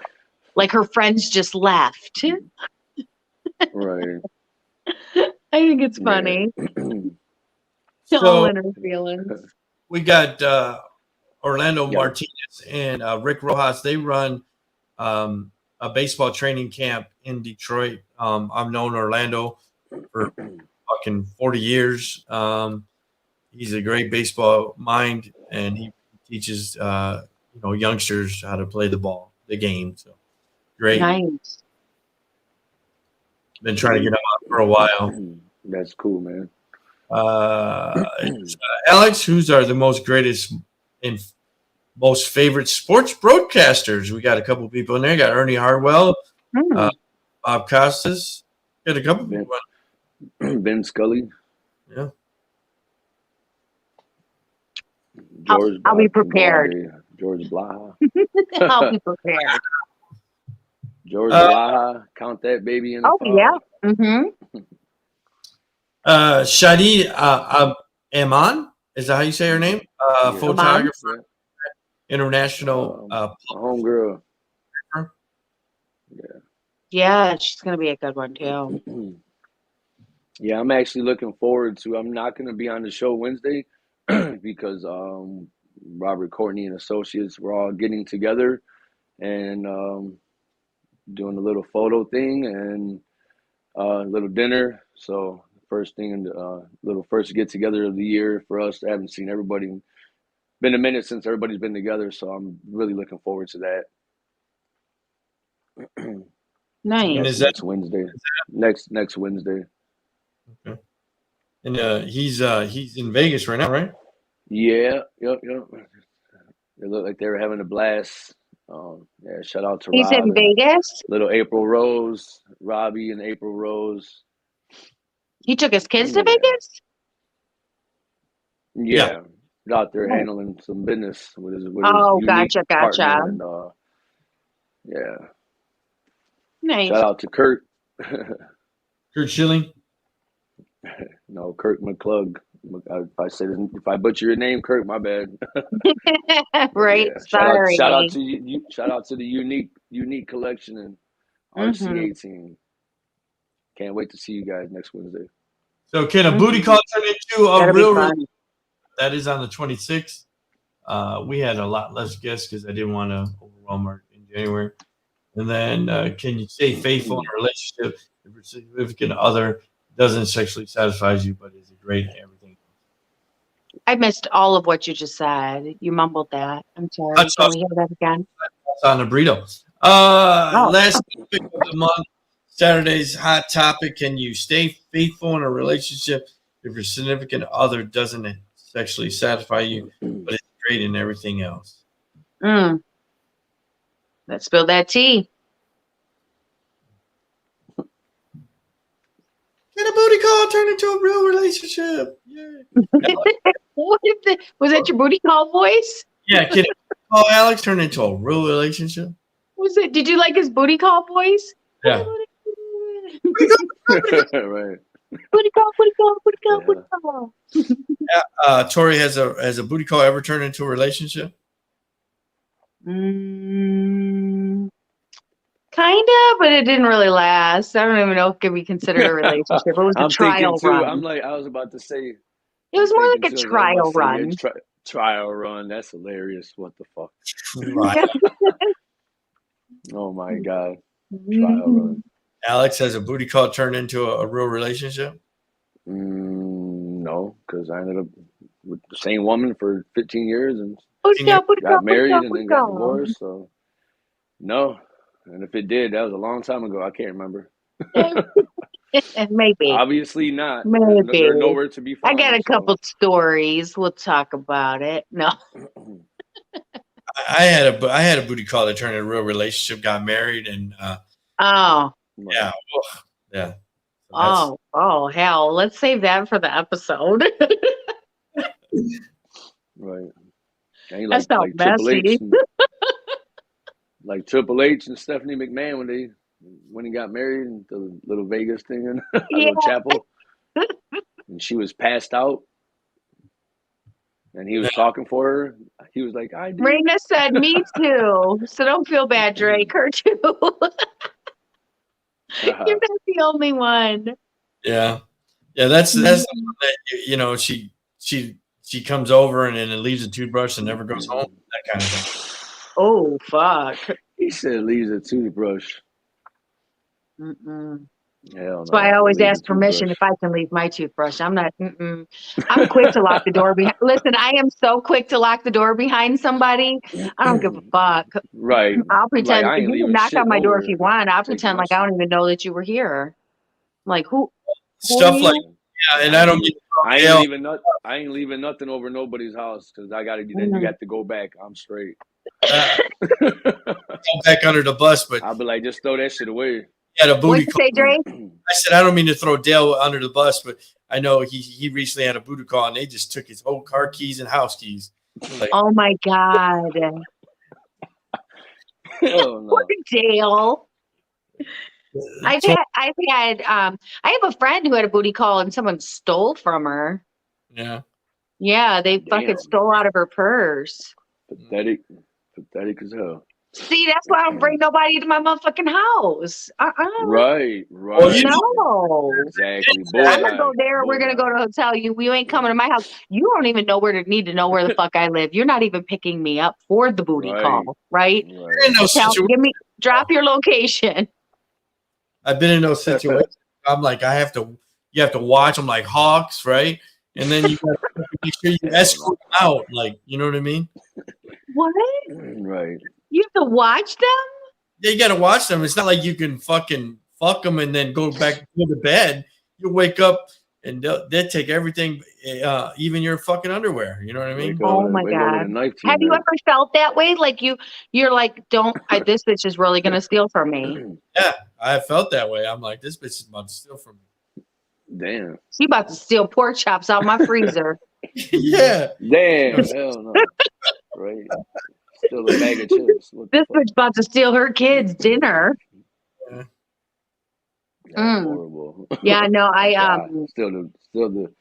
Like her friends just left. Right. I think it's funny. All So in her feelings. we got Orlando Yeah. Martinez and Rick Rojas. They run a baseball training camp in Detroit. I've known Orlando for fucking 40 years. He's a great baseball mind, and he teaches youngsters how to play the game. So great. Nice. Been trying to get him out for a while. That's cool, man. Alex, who's are the most greatest and most favorite sports broadcasters? We got a couple people in there. Got Ernie Hartwell, Bob Costas. Got a couple people. Ben Scully. Yeah. George. I'll be prepared. George Blaha. I'll be prepared. George Blaha. Count that baby in the Oh, phone. yeah. Mm-hmm. Shadi Aman, is that how you say her name? Photographer, international. Homegirl. Yeah, she's going to be a good one, too. Yeah, I'm actually looking forward to. I'm not going to be on the show Wednesday because Robert Courtney and Associates were all getting together and doing a little photo thing and a little dinner. So first thing, little first get together of the year for us. I haven't seen everybody. Been a minute since everybody's been together, so I'm really looking forward to that. Nice. And is that next Wednesday? Next Wednesday. Okay. And he's in Vegas right now, right? Yeah, yep. They look like they were having a blast. Yeah, shout out to He's Rob in and Vegas? little April Rose, Robbie and April Rose. He took his kids to Yeah. Vegas? Yeah. He's out there handling some business with his Oh, unique gotcha. partner, and yeah. Nice. Shout out to Kurt. Kurt Schilling. No, Kurt McClug. If I butcher your name, Kurt, my bad. Right. Yeah. Sorry. Shout out to you. Shout out to the unique collection and RC18. Can't wait to see you guys next Wednesday. So can a booty call turn into a That'll be real? fun. That is on the 26th. We had a lot less guests because I didn't want to overwhelm her in January. And then can you stay faithful in a relationship if your significant other doesn't sexually satisfy you, but is great at everything? I missed all of what you just said. You mumbled that. I'm sorry. That's Can we hear that again? That's on the burrito. Last topic of the month, Saturday's hot topic. Can you stay faithful in a relationship if your significant other doesn't sexually satisfy you, but is great in everything else? Let's spill that tea. Can a booty call turn into a real relationship? Yeah. Was that your booty call voice? Yeah. Can call Alex turn into a real relationship? Was it? Did you like his booty call voice? Yeah. Right. Booty call, booty call, booty call, booty call. Tori, has a booty call ever turned into a relationship? Kind of, but it didn't really last. I don't even know if it can be considered a relationship. It was a trial run. I was about to say. It was more like a trial run. Trial run. That's hilarious. What the fuck? Right. Oh my god. Trial run. Alex, has a booty call turned into a real relationship? No, because I ended up with the same woman for 15 years and Booty call, booty call, got married booty and call, then got booty call. divorced. So no. And if it did, that was a long time ago. I can't remember. Maybe. Obviously not. Maybe. They're nowhere to be found. I got a couple stories. We'll talk about it. No. I had a booty call that turned into a real relationship, got married, and Oh. yeah. Yeah. Oh, hell. Let's save that for the episode. Right. Ain't That sounds Triple H messy. and, like Triple H and Stephanie McMahon when he got married and the little Vegas thing in a little chapel. And she was passed out. And he was talking for her. He was like, I did. Raina said, me too. So don't feel bad, Drake. Her too. You're not the only one. Yeah. Yeah, that's the one that, she comes over and then it leaves a toothbrush and never goes home. That kind of thing. Oh, fuck. He said leaves a toothbrush. Mm-mm. Hell That's no, why I always leave a ask permission toothbrush. if I can leave my toothbrush. I'm not. I'm quick to lock the door behind. Listen, I am so quick to lock the door behind somebody. I don't give a fuck. Right. I'll pretend. I ain't You can leaving knock shit on my door if over you want. I'll taking pretend my like I don't even know that you were here. Like who? Stuff are like you? and I don't get I ain't leaving nothing over nobody's house because I gotta. Then you got to go back. I'm straight. go back under the bus, but I'll be like, just throw that shit away. he had a booty What'd you call. say, Drake? I said I don't mean to throw Dale under the bus, but I know he recently had a booty call and they just took his whole car keys and house keys. Like, Oh my god, Oh no. poor Dale. I have a friend who had a booty call and someone stole from her. yeah. Yeah, they fucking Damn. stole out of her purse. Pathetic as hell. See, that's why I don't bring nobody to my motherfucking house. Right. Well, you know- No. Exactly. I'm gonna go there. We're gonna go to a hotel. You ain't coming to my house. You don't even know need to know where the fuck I live. You're not even picking me up for the booty Right. call, right? In those Drop your location. I've been in those situations. I'm like, you have to watch them like hawks, right? And then you got to make sure you escort them out, like, you know what I mean? What? Right. You have to watch them? Yeah, you got to watch them. It's not like you can fucking fuck them and then go back to bed. You wake up and they'll take everything, even your fucking underwear. You know what I mean? Oh my God. Have you ever felt that way? Like you're like, this bitch is really gonna steal from me. Yeah, I felt that way. I'm like, this bitch is about to steal from me. Damn. She about to steal pork chops out my freezer. Yeah. Damn. Hell no. Right. Still a bag of chips. What the This fuck? bitch about to steal her kids' dinner. That's Mm. horrible. Yeah, no, God. Still the.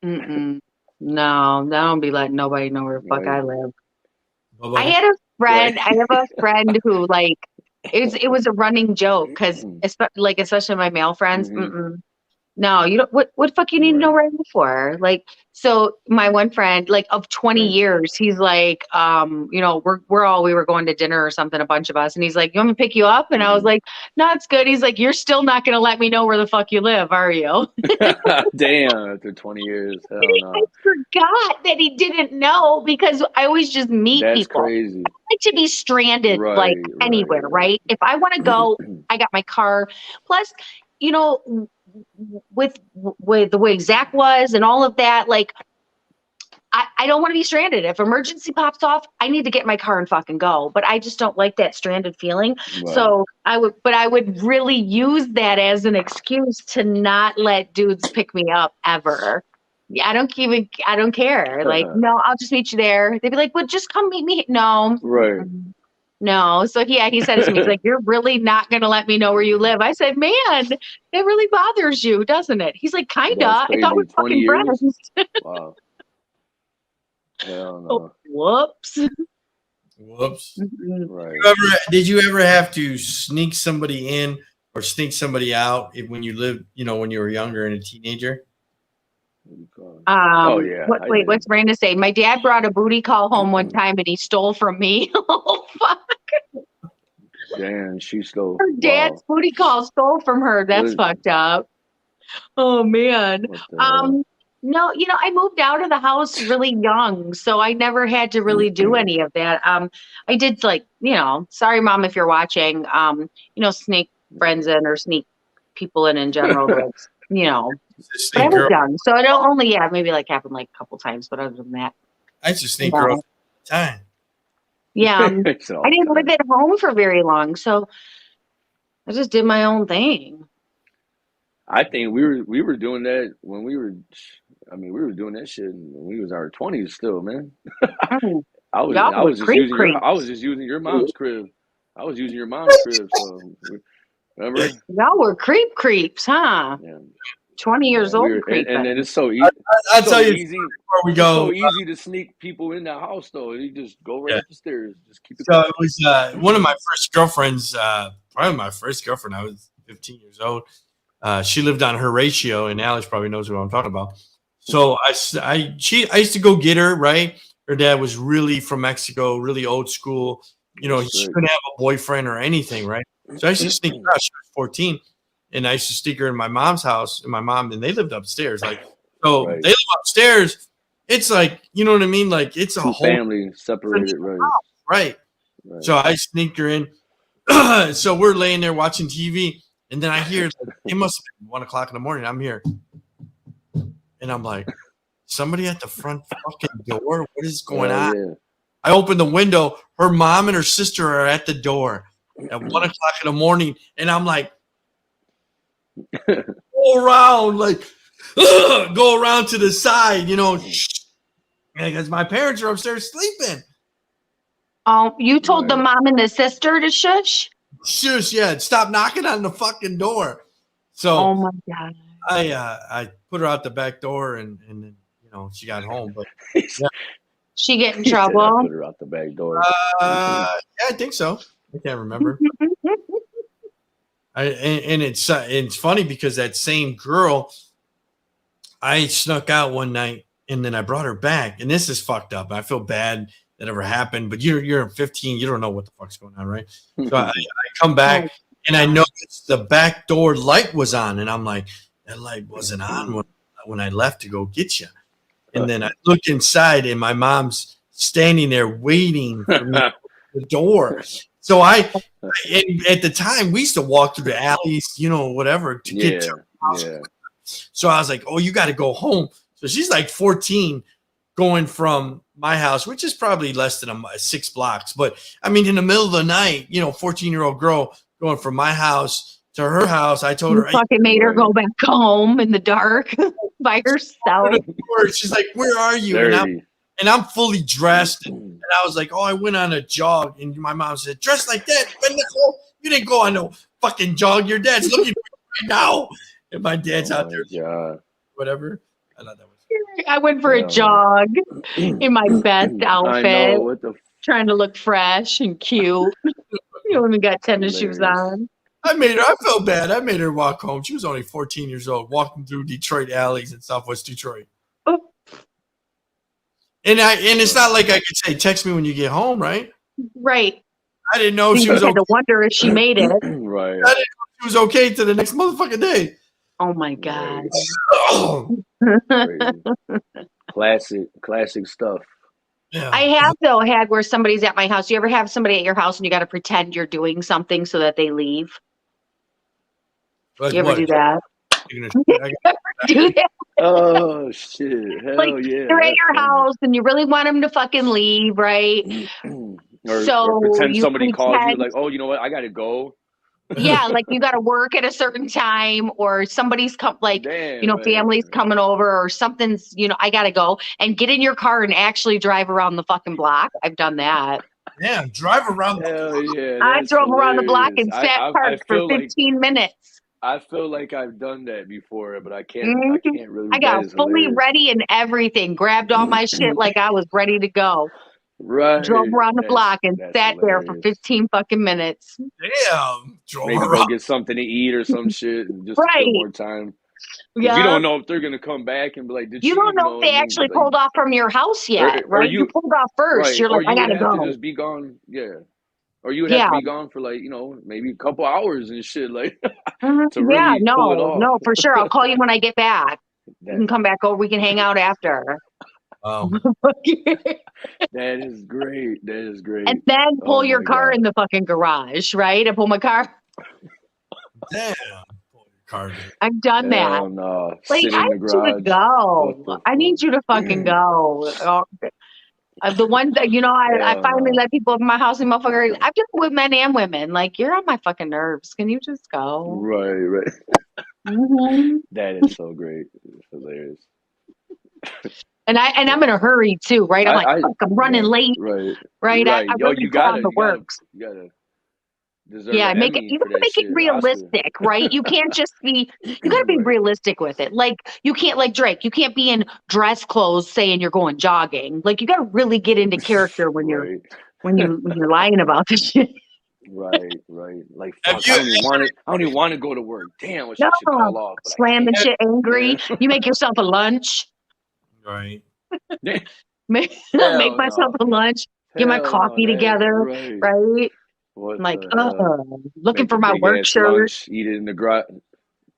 Mm-mm. No, I don't be letting nobody know where the fuck Right. I live. Bubba. I had a friend. Right. I have a friend who like it was a running joke because especially my male friends. Mhm. Mm-mm. No, you don't. What the fuck you need to know Right. where I live for? Like, so my one friend, like of 20 Right. years, he's like, you know, we were going to dinner or something, a bunch of us, and he's like, you want me to pick you up? And I was Mhm. like, no, it's good. He's like, you're still not gonna let me know where the fuck you live, are you? Damn. After 20 years. Hell I no. forgot that he didn't know because I always just meet That's people. crazy. I like to be stranded like Right. anywhere, right? If I want to go, I got my car. Plus, you know, with the way Zach was and all of that, like I don't want to be stranded. If emergency pops off, I need to get in my car and fucking go. But I just don't like that stranded feeling. Right. So I would really use that as an excuse to not let dudes pick me up ever. Yeah, I don't care. Like, no, I'll just meet you there. They'd be like, well, just come meet me. No. Right. No. So yeah, he said it to me. He's like, you're really not gonna let me know where you live. I said, man, it really bothers you, doesn't it? He's like, kinda. That's I thought we crazy. were 20 fucking years. friends. Wow. Hell Oh, no. whoops. Whoops. Right. Did you ever have to sneak somebody in or sneak somebody out when you lived, when you were younger and a teenager? Oh yeah. I Wait, did. what's Miranda saying? My dad brought a booty call home one time and he stole from me. Oh fuck. Damn, she stole. Her dad's booty call stole from her. That's is- fucked up. Oh man. What the hell? No, I moved out of the house really young, so I never had to really do any of that. I did sorry mom if you're watching, sneak friends in or sneak people in general, but but I was young, so it only maybe happened a couple times, but other than that, I used to sneak girls all the time. yeah, I didn't live at home for very long, so I just did my own thing. I think we were doing that when we were doing that shit when we was in our 20s still, man. I was just using your mom's crib. I was using your mom's crib, so remember? Y'all were creeps, huh? Yeah. 20 years old, creeping. And then it's so easy. I'll tell you before we go. It's so easy to sneak people in the house, though. You just go right up the stairs. Just keep it. So it was one of my first girlfriends. Probably my first girlfriend. I was 15 years old. She lived on Horatio, and Alex probably knows what I'm talking about. So I used to go get her. Right, her dad was really from Mexico, really old school. She couldn't have a boyfriend or anything, right? So I used to sneak her out. She was 14, and I used to sneak her in my mom's house. And my mom, and they lived upstairs. They live upstairs. It's you know what I mean? It's a whole family separated, right? So I sneaked her in. So we're laying there watching TV. And then I hear it must have been 1 o'clock in the morning. I'm here. And I'm like, somebody at the front fucking door? What is going on? Yeah. I open the window. Her mom and her sister are at the door at 1 o'clock in the morning. And I'm like, go around, go around to the side, because my parents are upstairs sleeping. Oh, you told the mom and the sister to shush? Shush, yeah. Stop knocking on the fucking door. So oh my God. I put her out the back door and then she got home. But yeah. She get in trouble? Put her out the back door. Yeah, I think so. I can't remember. And it's funny because that same girl, I snuck out one night and then I brought her back. And this is fucked up. I feel bad that ever happened, but you're 15, you don't know what the fuck's going on, right? So I come back and I noticed the back door light was on, and I'm like, that light wasn't on when I left to go get you. And then I look inside, and my mom's standing there waiting for me at the door. So and at the time we used to walk through the alleys, whatever to get to her house. Yeah. So I was like, oh, you got to go home. So she's like 14. Going from my house, which is probably less than 6 blocks, but I mean, in the middle of the night, 14-year-old girl going from my house to her house. I told You her, fucking made her go back home in the dark by herself. she's like, "Where are you?" And I'm fully dressed. And I was like, "Oh, I went on a jog." And my mom said, "Dressed like that? You didn't go on no fucking jog. Your dad's looking for you right now." And my dad's out there, whatever. I thought that was. I went for a jog in my best outfit, I know, what the trying to look fresh and cute. You only got tennis shoes on. I felt bad. I made her walk home. She was only 14 years old, walking through Detroit alleys in Southwest Detroit. Oh. And it's not like I could say, "Text me when you get home," right? Right. I didn't know she was had okay. to wonder if she made it. Right. I didn't know she was okay to the next motherfucking day. Oh my God. Classic stuff. Yeah. I have though had where somebody's at my house. You ever have somebody at your house and you got to pretend you're doing something so that they leave? Like you ever what? do that? Do that? Oh shit! Hell Like yeah! they're at your house and you really want them to fucking leave, right? Or pretend somebody calls you like, "Oh, you know what? I gotta go." Yeah, like you got to work at a certain time, or somebody's family's coming over, or something's, I got to go, and get in your car and actually drive around the fucking block. I've done that. Yeah, drive around. Hell yeah! I drove around the block and hilarious. sat parked for 15 minutes. I feel like I've done that before, but I can't. I can't really. I got fully ready and everything. Grabbed all my shit like I was ready to go. Right. Drove around the block and sat there for 15 fucking minutes. Damn. Maybe go get something to eat or some shit and just kill more time. Yeah. You don't know if they're gonna come back and be like, "Did you don't know if they actually pulled off from your house yet, right? You pulled off first. Right. You're like, I gotta go. To just be gone. Yeah. Or you would have to be gone for like, maybe a couple hours and shit, like to really pull it off. No, for sure. I'll call you when I get back. You can come back over. We can hang out after. Oh. That is great. That is great. And then pull your car in the fucking garage, right? I pull my car. Damn. Car. I've done that. No. Like, I need you to go. I need you to fucking go. The one that, I finally let people in my house and motherfucker. I've done it with men and women. Like, you're on my fucking nerves. Can you just go? Right. Mm-hmm. That is so great. It's hilarious. And I'm in a hurry too, right? I'm like, fuck, I'm running late. Right. I really put on the works. You gotta deserve you gotta make it realistic, right? You can't just be, you gotta be realistic with it. Like, you can't, like Drake, you can't be in dress clothes saying you're going jogging. Like, you gotta really get into character when you're lying about this shit. Right. Like, fuck, I don't even want to go to work. Damn, what shit should call off. Slamming shit angry. You make yourself a lunch. Right. Make myself a lunch. Get my coffee together. Right. I'm like, looking for my work shirt. Lunch, eat it in the garage.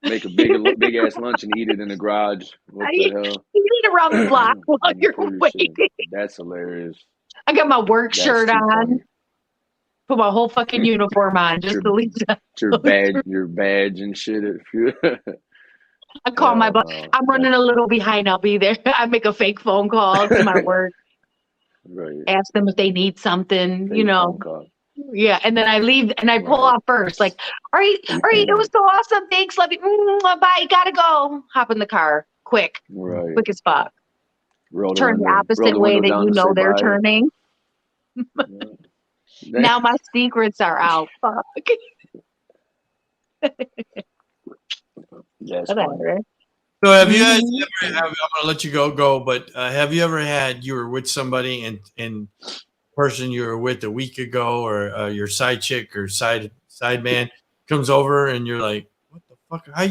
Make a big ass lunch and eat it in the garage. What the hell? You eat around the block while you're waiting. That's hilarious. I got my work shirt on. Funny. Put my whole fucking uniform on just to leave. Your badge and shit. I call my boss. I'm running a little behind. I'll be there. I make a fake phone call to my work. Right. Ask them if they need something, Yeah, and then I leave and I pull off first. Like, all right, it was so awesome. Thanks, love you. Bye, gotta go. Hop in the car, quick, quick as fuck. Turn the opposite way that they're turning. Now my secrets are out. Fuck. Yes. So have you guys ever? I'm gonna let you go. But have you ever had you were with somebody and person you were with a week ago, or your side chick or side man comes over and you're like, what the fuck? Why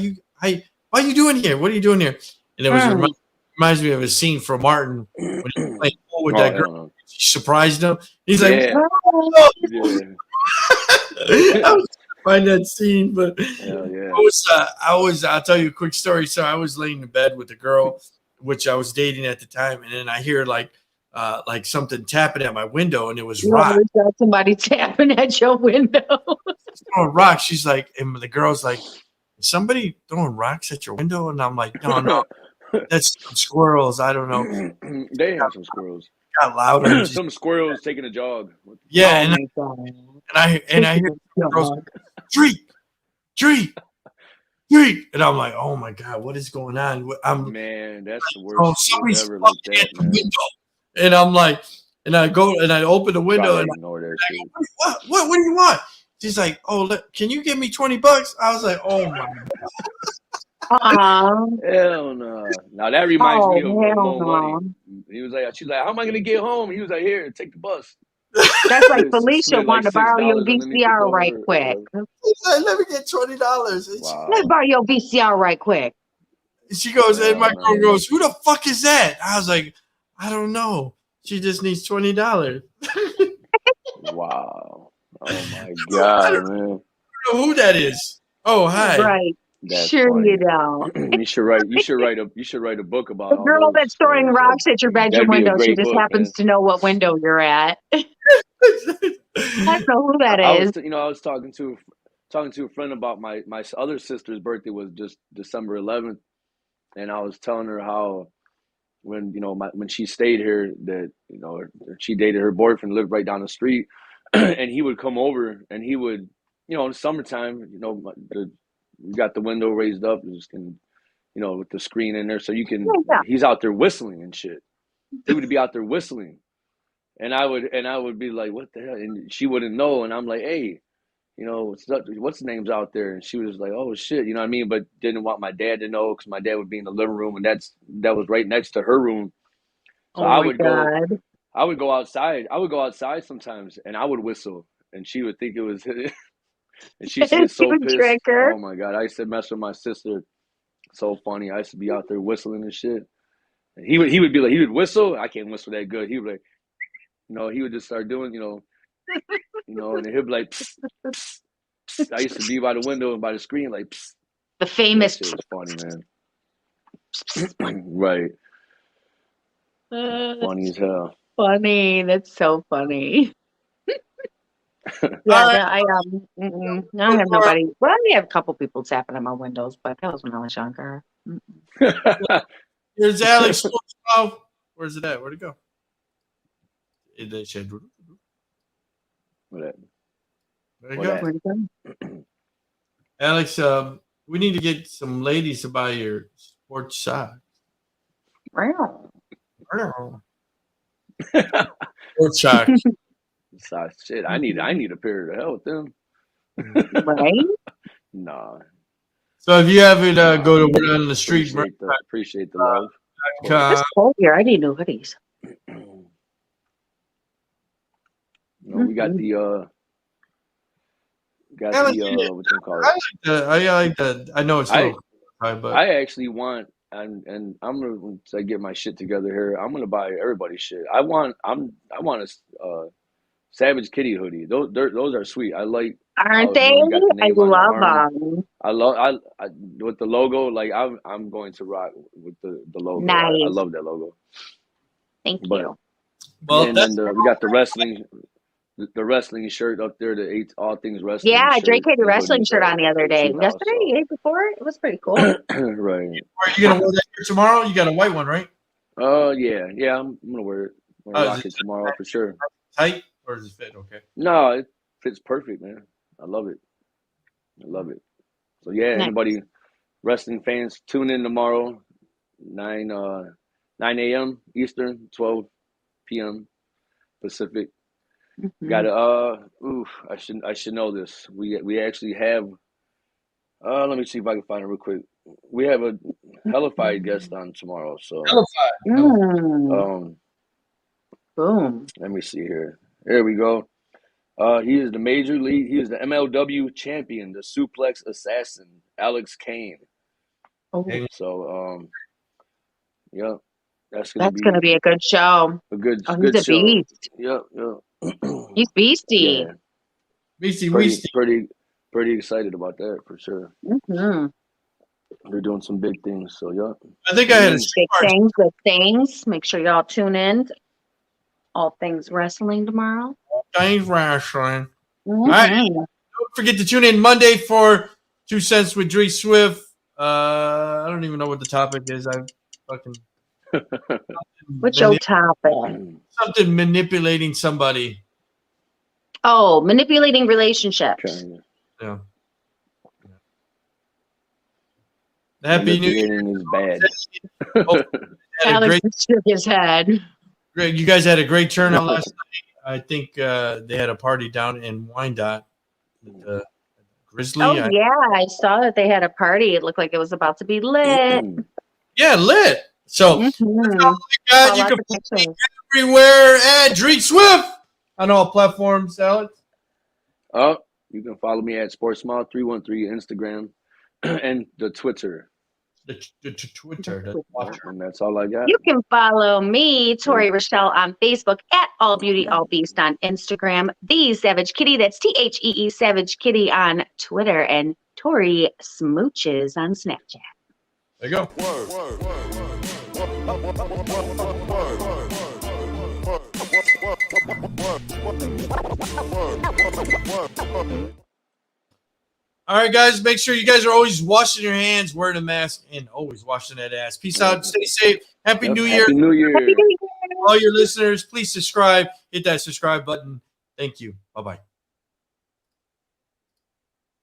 are you doing here? What are you doing here? And it was reminds me of a scene from Martin when he was playing pool with that girl. She surprised him. He's like, oh. I was find that scene, but I'll tell you a quick story. So I was laying in bed with a girl, which I was dating at the time, and then I hear like something tapping at my window, and it was rock. Somebody tapping at your window. Throwing rocks. She's like, and the girl's like, is somebody throwing rocks at your window? And I'm like, no, that's some squirrels. I don't know. They have some squirrels. Got louder. Some squirrels taking a jog. Yeah, and I hear the girls, Dree. And I'm like, oh my God, what is going on? Man, that's the Oh, worst shit somebody's ever like fucking at that, the man. window. And I'm like, and I go and I open the window Try and to ignore that shit. what do you want? She's like, oh, can you give me $20? I was like, oh my Aw. Hell no. Now that reminds Oh, me of hell Mo Money. no. He was like, she's like, how am I gonna get home? He was like, here, take the bus. That's like Slid Felicia like wanted to borrow your $6 underneath the VCR door right or quick. whatever. He's like, let me get $20. And Wow. Let me borrow your VCR right quick. she goes, and my Oh, girl goes, who the fuck is that? I was like, I don't know. She just needs $20. Wow. Oh my God, man. I don't know who that is. Oh, hi. Right. That's Sure funny. you don't. You should write a book about The all girl those that's throwing stories. rocks at your bedroom That'd be a window, she great just book, happens man. to know what window you're at. I don't know who that I is. was talking to a friend about my other sister's birthday was just December 11th, and I was telling her how when when she stayed here that she dated her boyfriend, lived right down the street, and he would come over and he would in the summertime we got the window raised up, you just can with the screen in there so you can Yeah. he's out there whistling and shit. He would be out there whistling. And I would be like, what the hell? And she wouldn't know. And I'm like, hey, what's the name's out there? And she was like, oh shit, you know what I mean? But didn't want my dad to know because my dad would be in the living room, and that was right next to her room. So Oh my God. I would go outside. I would go outside sometimes, and I would whistle, and she would think it was. And she used to get so You pissed. trick her. Oh my God, I used to mess with my sister. So funny. I used to be out there whistling and shit. And he would be like, he would whistle. I can't whistle that good. He would be like, he would just start doing, and he'd be like, psst, psst, psst. I used to be by the window and by the screen, like, psst. The famous. That shit was funny, man. Right. Funny as hell. Funny. That's so funny. I have nobody. Well, I have a couple people tapping at my windows, but that was when I was younger. Here's Alex. Where's it at? Where'd it go? They said, What there you go. Where'd it go? Alex, we need to get some ladies to buy your sports socks. Wow. Sports socks. Shit, I need a pair to hell with them. Right? Nah. So if you ever go to Word on the Street, appreciate the love. It's cold here. I need new hoodies. We got the what you call it? I like that. I know it's low, but I actually want, and I'm gonna, once I get my shit together here, I'm gonna buy everybody's shit. I want a Savage Kitty hoodie. Those are sweet. I like. Aren't they? I love them. I love with the logo. Like I'm going to rock with the logo. Nice. I love that logo. Thank you. Well, and then we got the wrestling shirt up there. The All Things Wrestling. Yeah, shirt, Drake had a the wrestling hoodies shirt on the other day. too, Yesterday, the day before, it was pretty cool. Right. Are you gonna wear that shirt tomorrow? You got a white one, right? Yeah. I'm gonna wear it. I'm gonna rock it tomorrow for sure. Tight or does it fit okay? No, it fits perfect, man. I love it. So yeah, Nice. Anybody wrestling fans, tune in tomorrow, 9 a.m. Eastern, 12 p.m. Pacific. Mm-hmm. Got I should know this. We actually have. Let me see if I can find it real quick. We have a hellified guest on tomorrow. So Boom. Let me see here. There we go. He is the major league. He is the MLW champion, the suplex assassin, Alex Kane. Oh. So, yeah, that's gonna be a good show. A good, he's good a show. beast. Yeah. He's beasty. Yeah. Beasty. Pretty excited about that for sure. Mm-hmm. They're doing some big things. So yeah. I think I had a big things. Make sure y'all tune in. All Things Wrestling tomorrow. All Things Wrestling. Mm-hmm. All right. Don't forget to tune in Monday for 2 Cents with Dree Swift. I don't even know what the topic is. I fucking. What's your topic? Something manipulating somebody. Oh, manipulating relationships. Yeah. Happy New Year. Is bad. Had a Alex great, shook his head. great. You guys had a great turnout last night. I think they had a party down in Wyandotte. Grizzly. Oh yeah, I saw that they had a party. It looked like it was about to be lit. Yeah, lit. So, Mhm. oh my God, Saw you lots can of find me pictures. everywhere at Dreek Swift on all platforms, Alex. Oh, you can follow me at SportsMouth313 Instagram and the Twitter. The Twitter. The And that's all I got. You can follow me, Tori Rochelle, on Facebook at All Beauty All Beast on Instagram, The Savage Kitty, that's THEE Savage Kitty on Twitter, and Tori Smooches on Snapchat. There you go. All right, guys, make sure you guys are always washing your hands, wearing a mask, and always washing that ass. Peace out. Stay safe. Happy New Year. Happy New Year. Happy New Year. All your listeners, please subscribe. Hit that subscribe button. Thank you. Bye-bye.